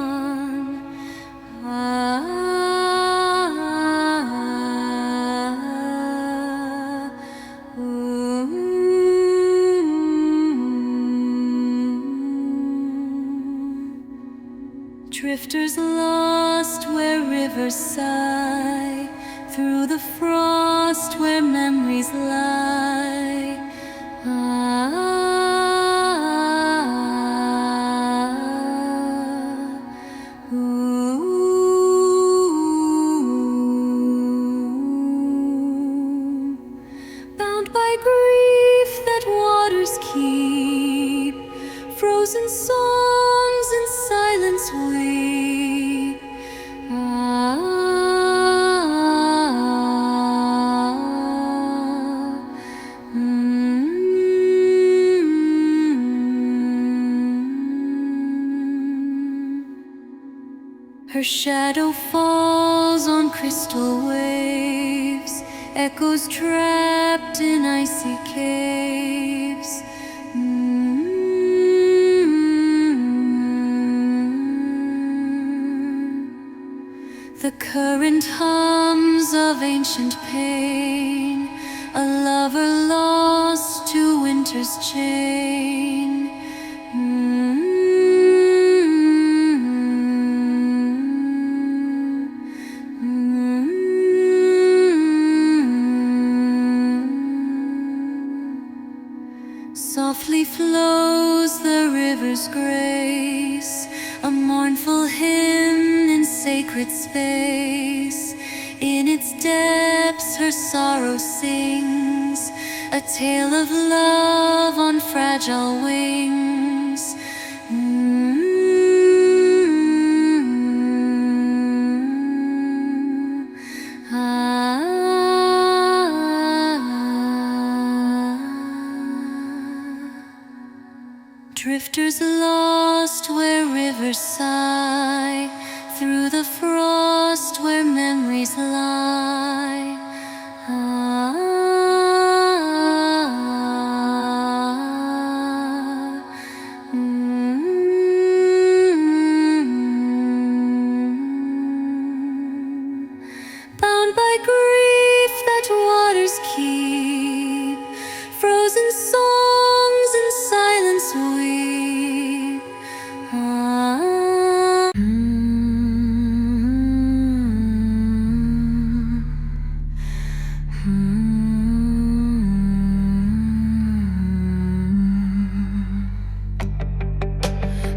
Drifters lost where rivers sigh, through the frost where memories lie. Bound by grief that waters keep, frozen songs in silence weep. Her shadow falls on crystal waves, echoes trapped in icy caves. The current hums of ancient pain, a lover lost to winter's chain. Softly flows the river's grace, a mournful hymn in sacred space. In its depths her sorrow sings, a tale of love on fragile wings. drifters lost where rivers sigh, through the frost where memories lie. Bound by grief that waters keep, frozen songs in silence weep.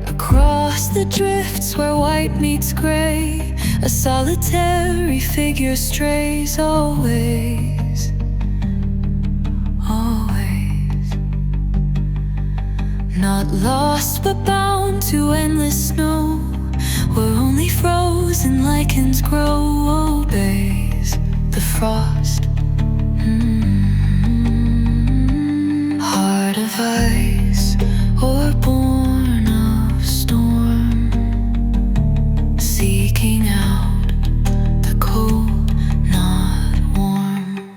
Across the drifts where white meets gray, a solitary figure strays. Always, always, not lost but bound to endless snow, where only frozen lichens grow. Obeys the frost. Heart of ice or born of storm, seeking out the cold, not warm.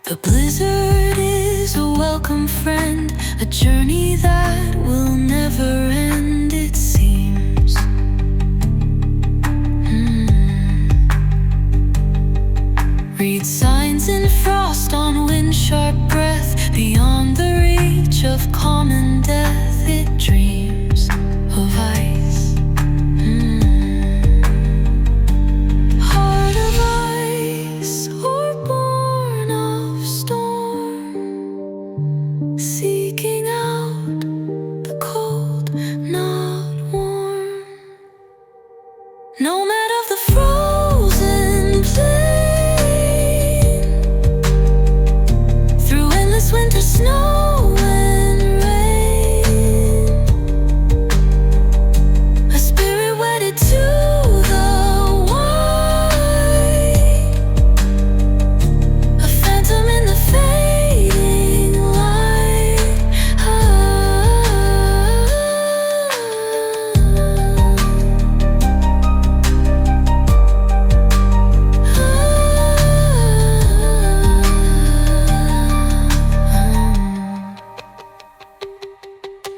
The blizzard is a welcome friend, a journey that will never end, it seems. Read signs in frost on wind sharp breath, beyond the reach of common death. It dreams of ice. Heart of ice or born of storm, seeking out the cold, not warm. Nomad of the frozen plain, through endless winter snow and rain, a spirit wedded to the white, a phantom in the fading light.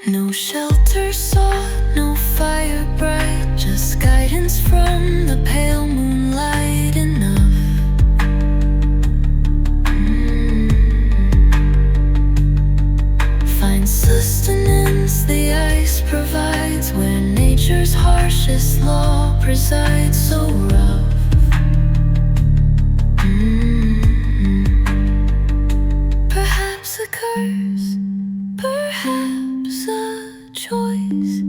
No shelter sought, no fire bright, just guidance from the pale moonlight. Enough. Find sustenance the ice provides, where nature's harshest law presides. So rough. Perhaps a curse, perhaps a choice,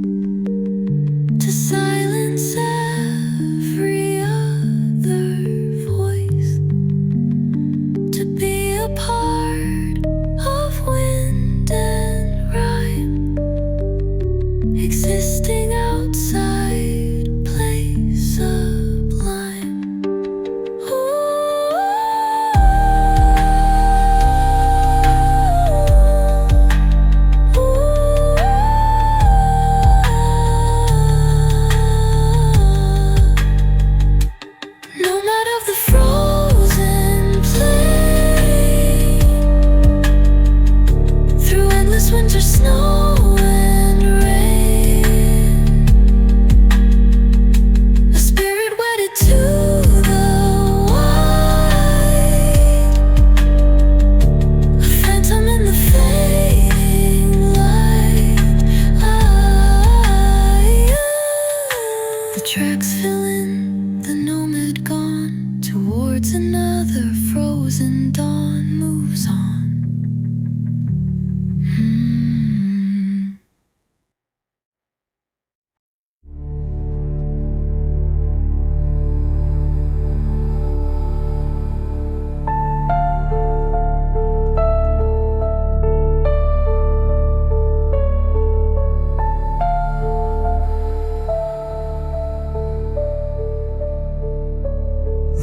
to silence every other voice, to be a part of wind and rhyme, existing outside place sublime. Nomad of the frozen plain, through endless winter snow and rain, a spirit wedded to the white, a phantom in the fading light. The tracks fill in, the nomad gone towards another frozen dawn, moves on.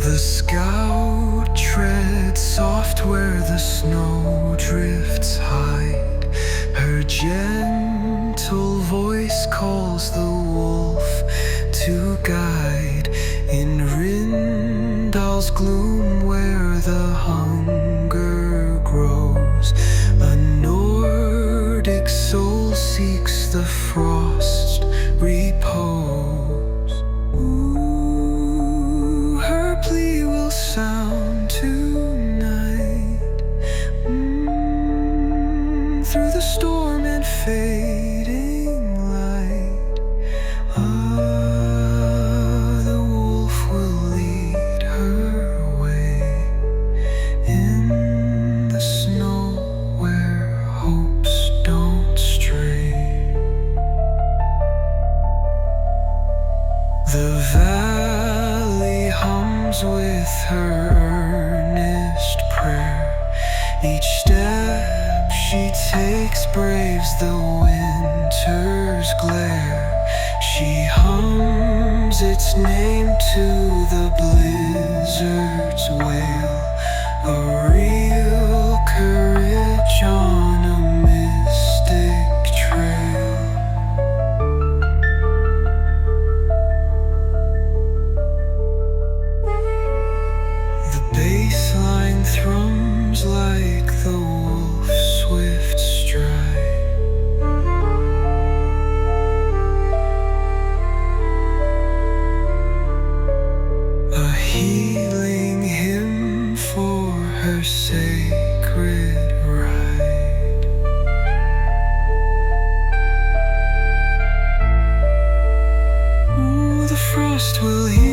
The scout treads soft where the snow drifts hide. Her gentle voice calls the wolf to guide in Rindal's gloom where the hunger grows. A Nordic soul seeks the frost repose. Ooh, her plea will sound tonight, through the storm and fading light. The wolf will lead her away in the snow where hopes don't stray. The valley hums with her earnest prayer. Each step she takes braves the winter's glare. She hums its name to the blizzard's wail. A real courage on a mystic trail. The bassline thrums like the wolf's swift stride. A healing hymn for her sacred ride. Ooh, the frost will heal,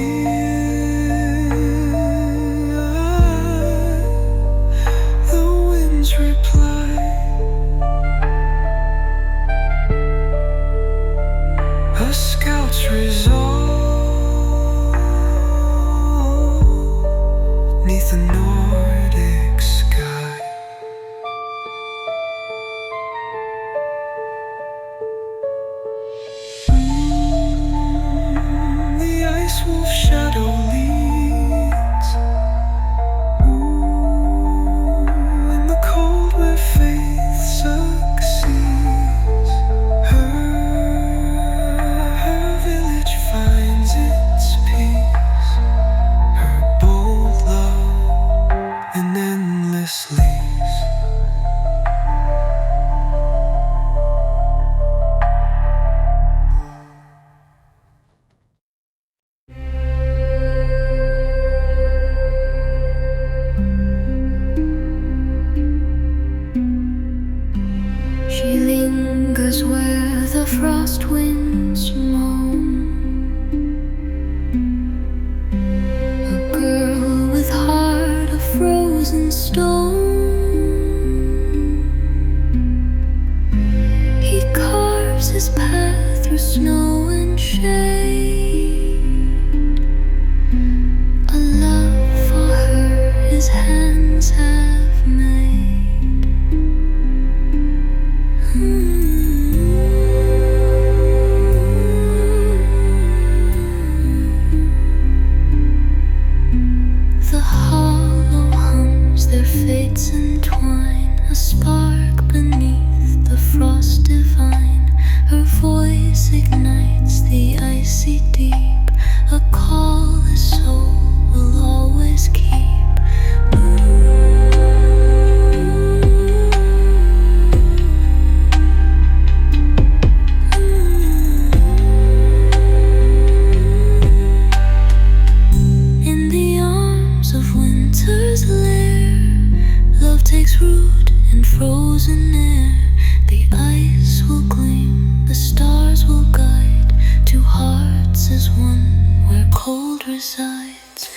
the winds reply. A scout's resolve 'neath the Nordic sky. The ice wolf shadow leads. In the cold where faith succeeds. Her village finds its peace. Her bold love and endless leaves. She lingers where the frost winds moan. A girl with heart of frozen stone. He carves his path through snow and shade. A love for her his hands have made. The hollow hums, their fates entwine. A spark beneath the frost divine. Her voice ignites the icy deep. A call the soul will always keep. In the arms of winter's lair, love takes root in frozen air. The ice will gleam, the stars will guide. Two hearts as one where cold resides.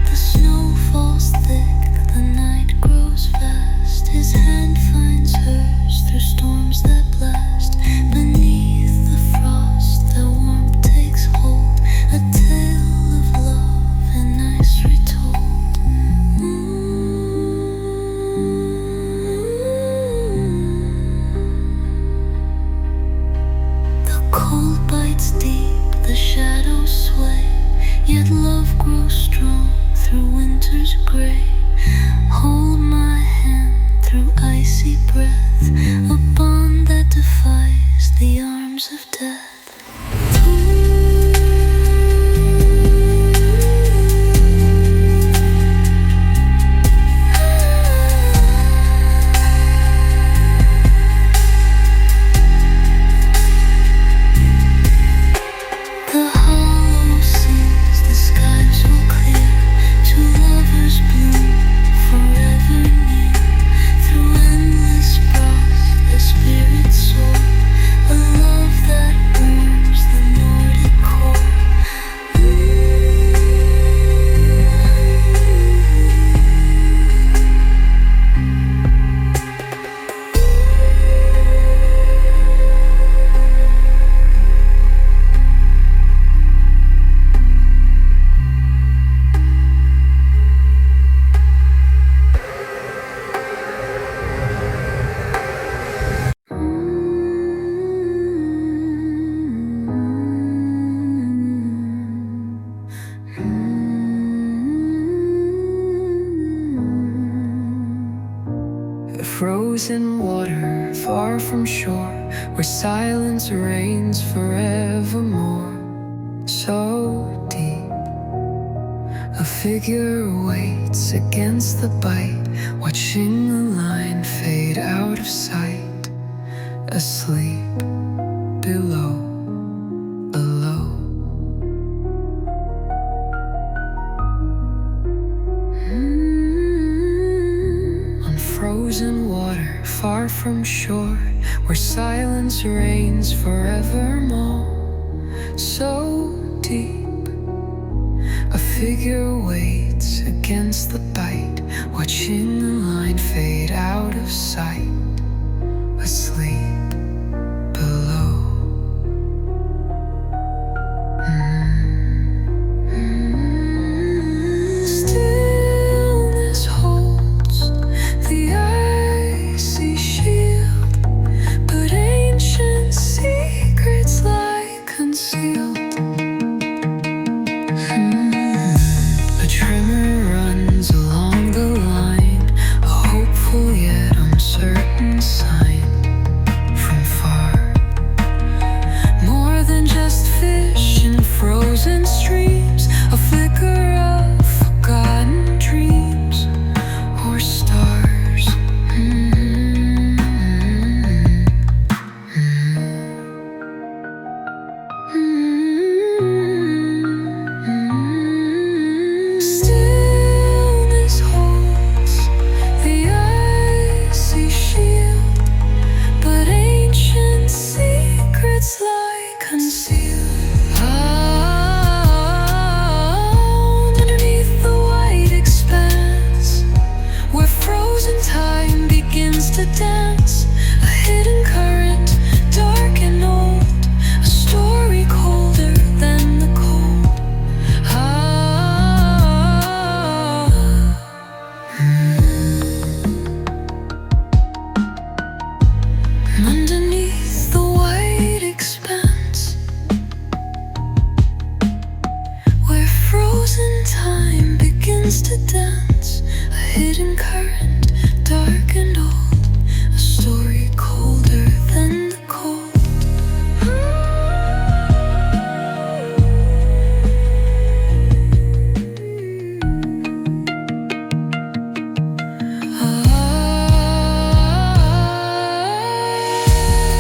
The snow falls thick, the night grows fast. His hand finds hers through storms that blast. Beneath the frost, the warmth takes hold. A tale of love and ice retold. breath, a bond that defies the arms of death. The hollow sings, the skies will clear, two lovers bloom forever near. Through endless frost, the spirit soar, a love that warms the Nordic core. Frozen water far from shore, where silence reigns forevermore. So deep, a figure waits against the bite, watching the line fade out of sight. Asleep below, below. On frozen water far from shore, where silence reigns forevermore. So deep, a figure waits against the bite, watching the line fade out of sight. Asleep below. Stillness holds the icy shield, but ancient secrets lie concealed. A tremor runs along the line, a hopeful yet uncertain sign from far. More than just fish in frozen streams, a flicker of forgotten dreams or stars. Stillness holds the icy shield, but ancient secrets lie concealed. Underneath the white expanse, where frozen time begins to dance, a hidden current, dark and old, a story colder than the cold. Underneath the white expanse, where frozen time begins to dance, a hidden current, dark and old, a story colder than the cold.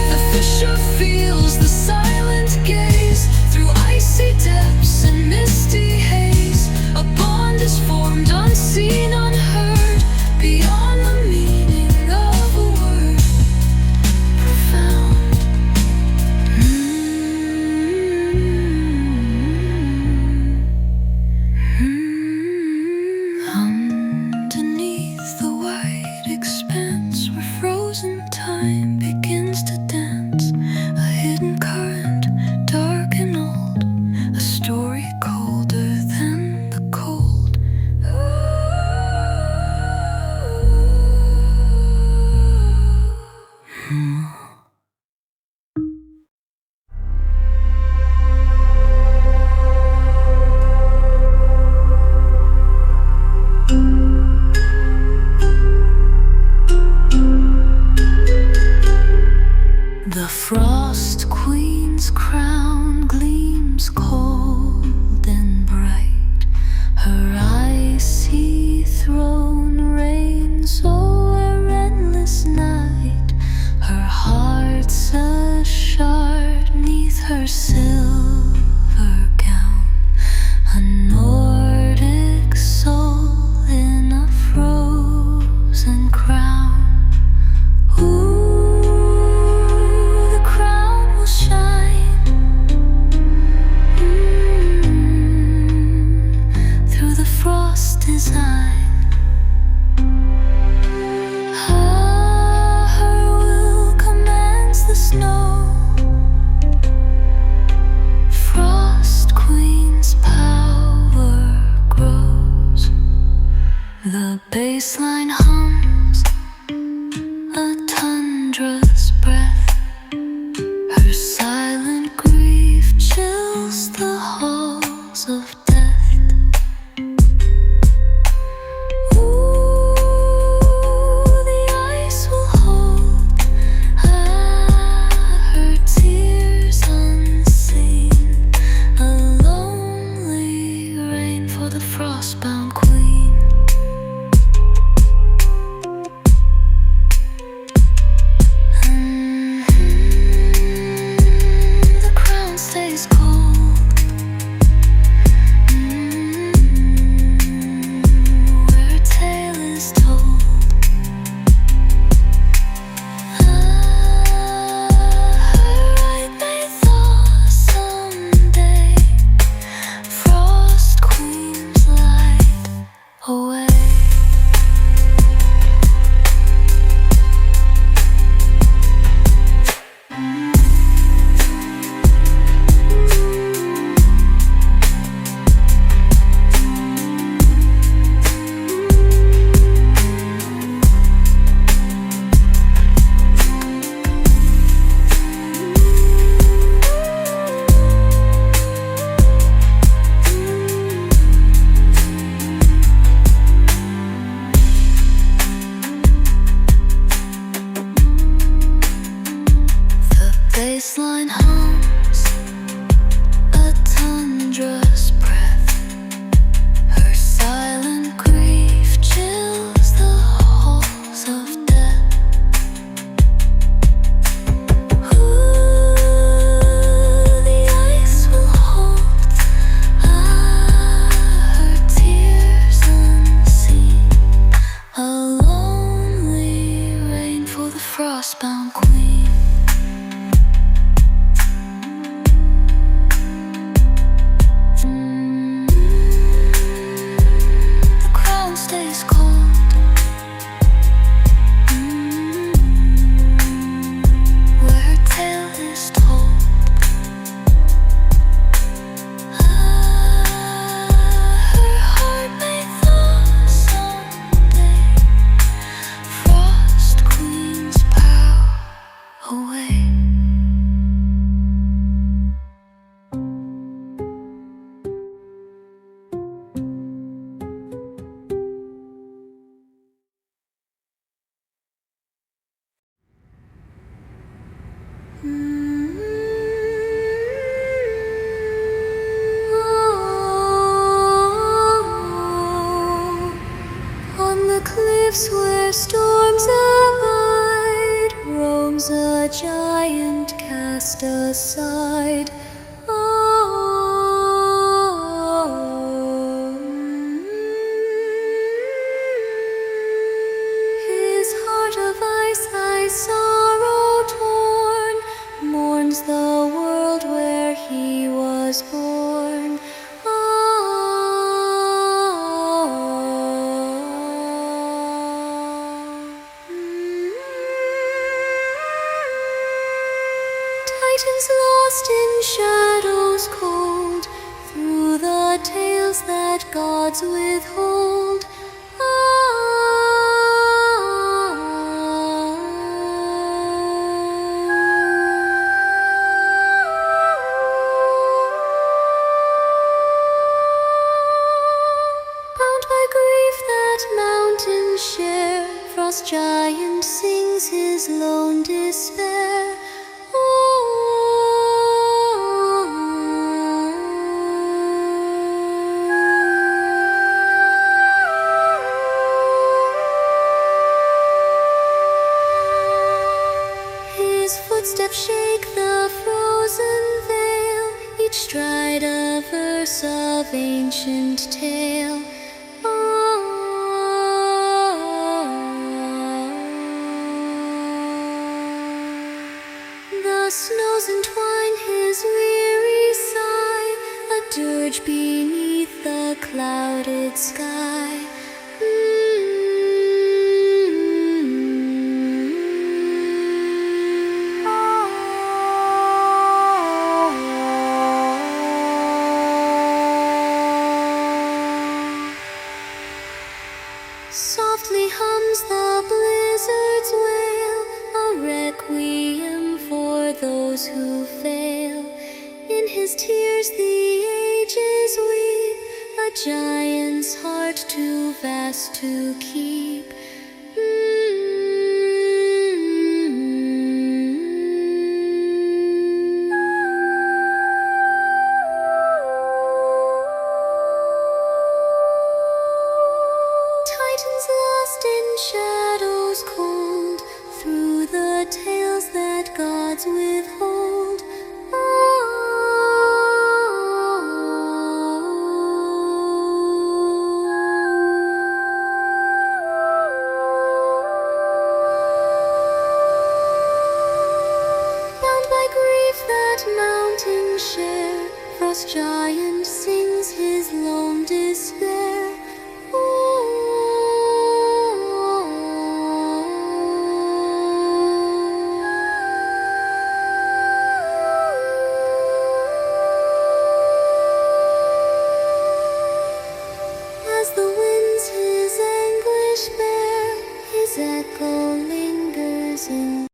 The fisher feels the silent gaze through icy depths and misty haze. A bond is formed, unseen, unheard, beyond the meaning of a word. Profound. Underneath the white expanse, where frozen time begins to dance, a hidden current, dark and old, a story colder than the cold. coastline hums a tundra's breath. Her silent grief chills the halls of death. Ooh, the ice will hold her tears unseen. A lonely rain for the frostbound queen. The crown stays cold. Where her tale is told. Her heart may thaw someday. Frost queens power away. On the cliffs where storms abide, roams a giant cast aside. His heart of ice, sorrow torn, mourns the world where he was born. Titans lost in shadows cold, through the tales that gods withhold. Bound by grief that mountains share, frost giant sings his lone despair. His footsteps shake the frozen veil, each stride a verse of ancient tale. The snows entwine his weary sigh, a dirge beneath the clouded sky. Softly hums the blizzard's wail, a requiem for those who fail. In his tears the ages weep, a giant's heart too vast to keep. Titans lost in shadows cold, through the tales that gods withhold. Bound by grief that mountains share, frost giant sings his lone despair. As the winds his anguish bear, his echo lingers in.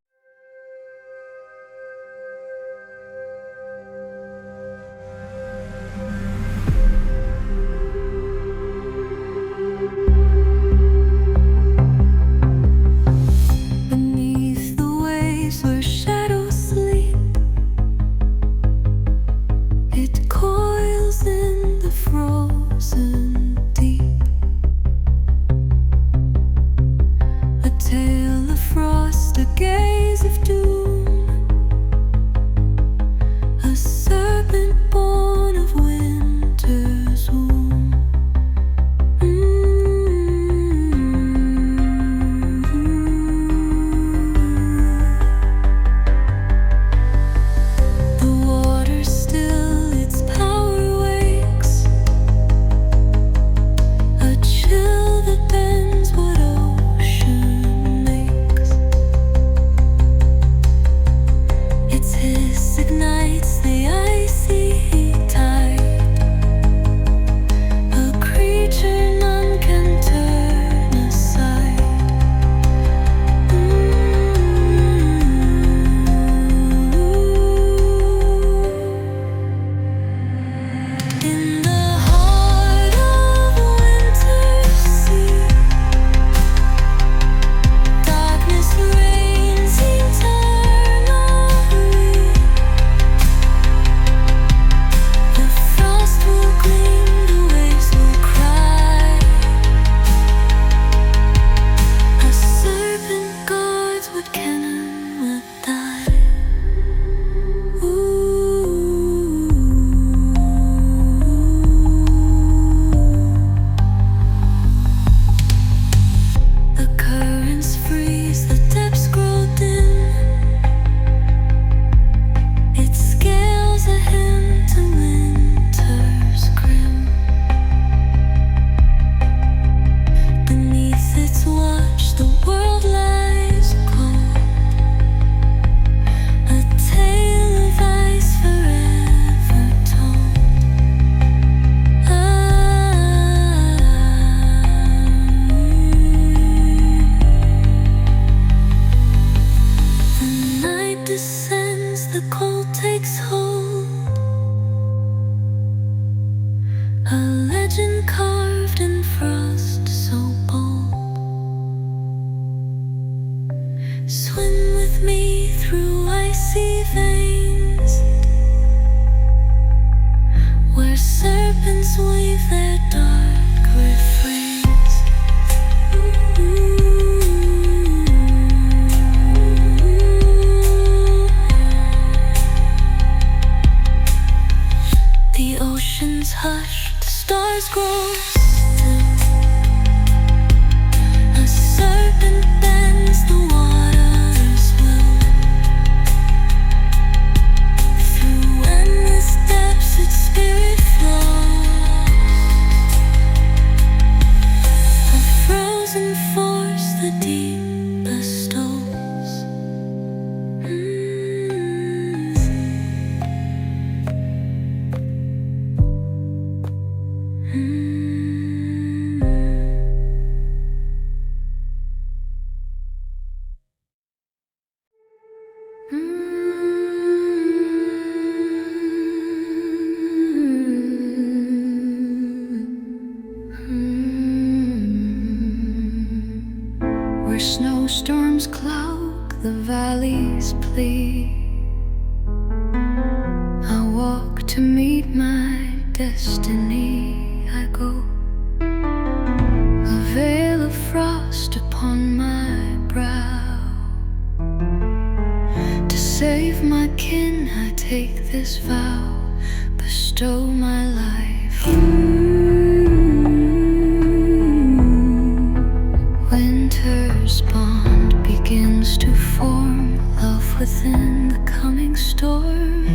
Beneath the waves where shadows sleep, cold takes hold, a legend carved in frost so bold. Swim with me through icy veins, where serpents weave their dark refrains. The ocean's hushed, the stars grow still. A serpent bends the water's will. Through endless depths its spirit flows, a frozen force the deep bestows. Where snowstorms cloak the valleys plead, I walk to meet my destiny. I go, a veil of frost upon my brow. To save my kin I take this vow, bestow my life. Winter's bond begins to form, love within the coming storm.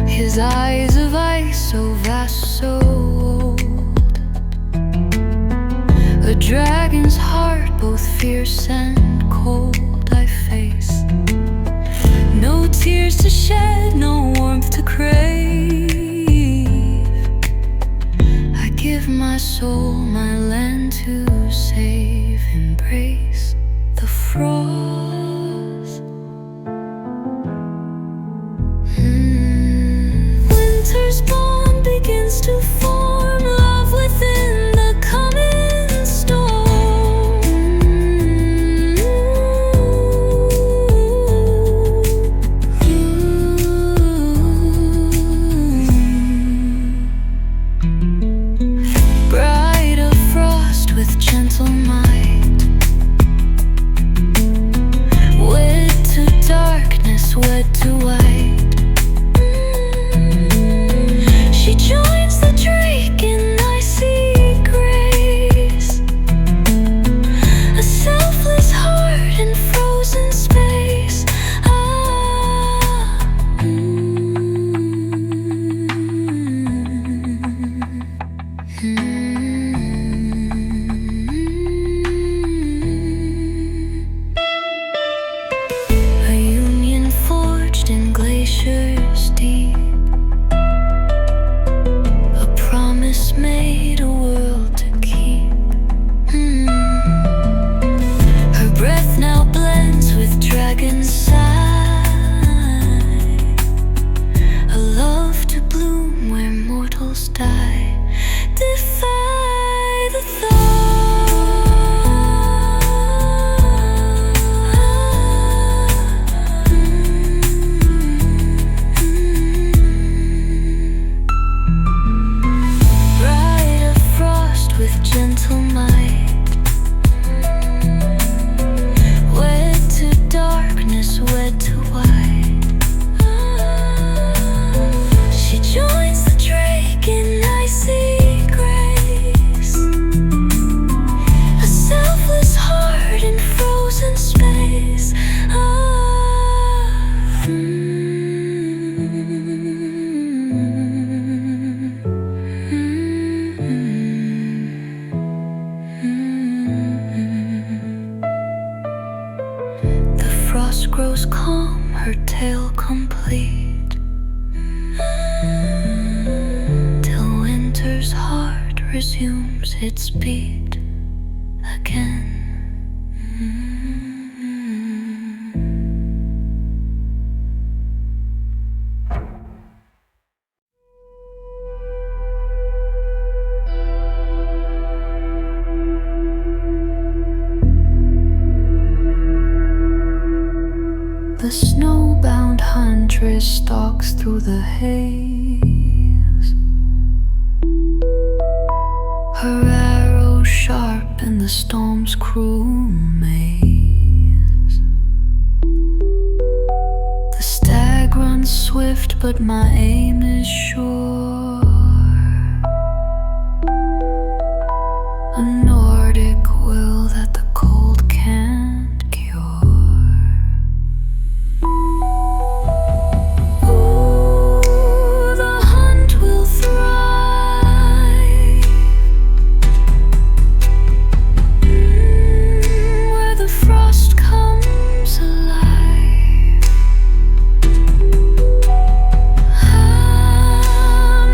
His eyes of ice, so vast, so old, a dragon's heart, both fierce and cold. I face no tears to shed, no warmth to crave. I give my soul, my land to save. Embrace the frost. Winter's bond begins to form, love within the coming storm. Bride of frost with gentle might, wed to darkness, wed to white. She joins the drake in icy grace, a selfless heart in frozen space. A union forged in glaciers deep, a promise made, a world to keep. Her breath now blends with dragon's sigh, a love to bloom where mortals die. Defy the bride of frost with gentle might, wed to darkness, wed to white. She joins the drake in icy grace, a selfless heart in frozen space. The frost grows calm, her tale complete, till winter's heart resumes its beat again. The snowbound huntress stalks through the haze, her arrow sharp in the storm's cruel maze. The stag runs swift, but my aim is sure. A Nordic will that the cold can't cure. Ooh, the hunt will thrive where the frost comes alive.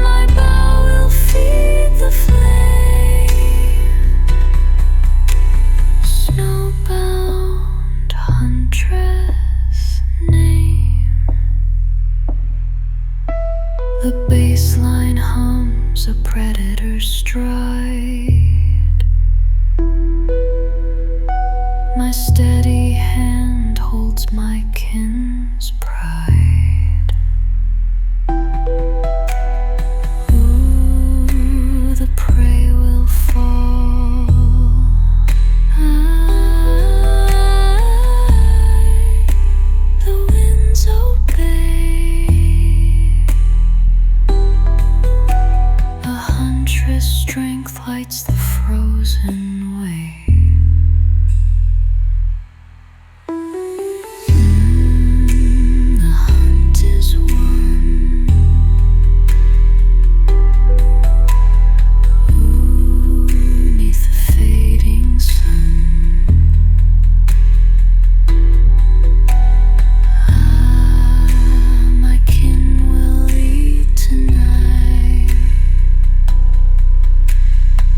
My bow will feed the flame. Snowbound huntress name. The baseline hums a predator's stride. My steady hand holds my kin's pride. Ooh, the prey will fall. The winds obey. A huntress strength lights the frozen way. The hunt is won. Ooh, 'neath the fading sun. My kin will eat tonight.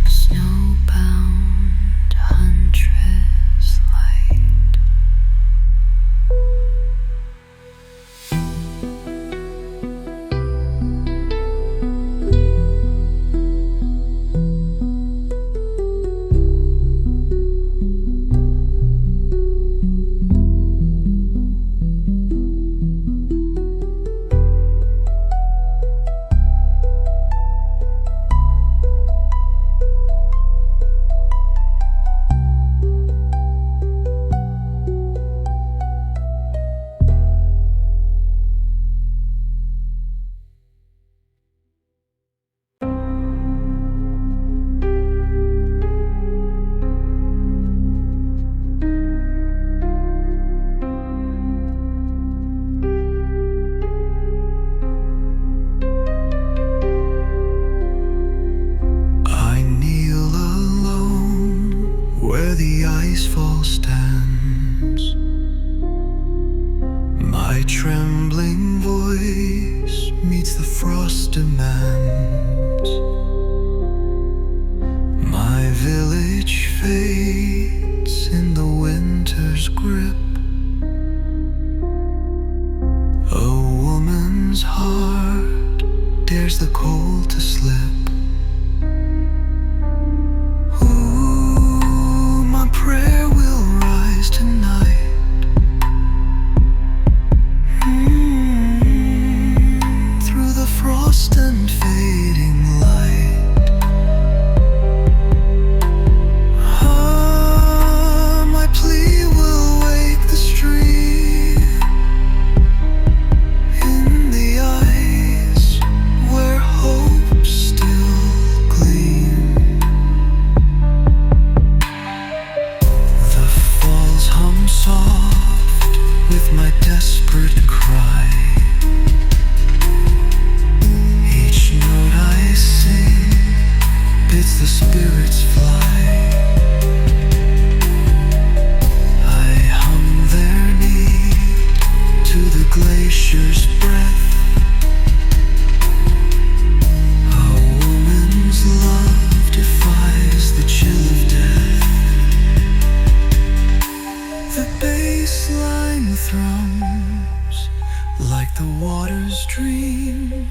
Snowbound huntress light. I kneel alone where the icefall stands. My trembling voice meets the frost demands. My village fades in the winter's grip. A woman's heart dares the cold to slip. Ooh, my prayer will rise tonight. Through the frost and fading light. My plea will wake the stream in the eyes where hope still gleams. The falls hum soft with my desperate cry. Each note I sing bids the spirits fly. I hum their need to the glacier's breath. A woman's love defies the chill of death. The baseline thrums like the water's dream,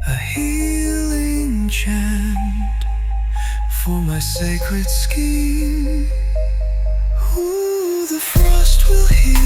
a healing chant for my sacred scheme. Ooh, the frost will heal.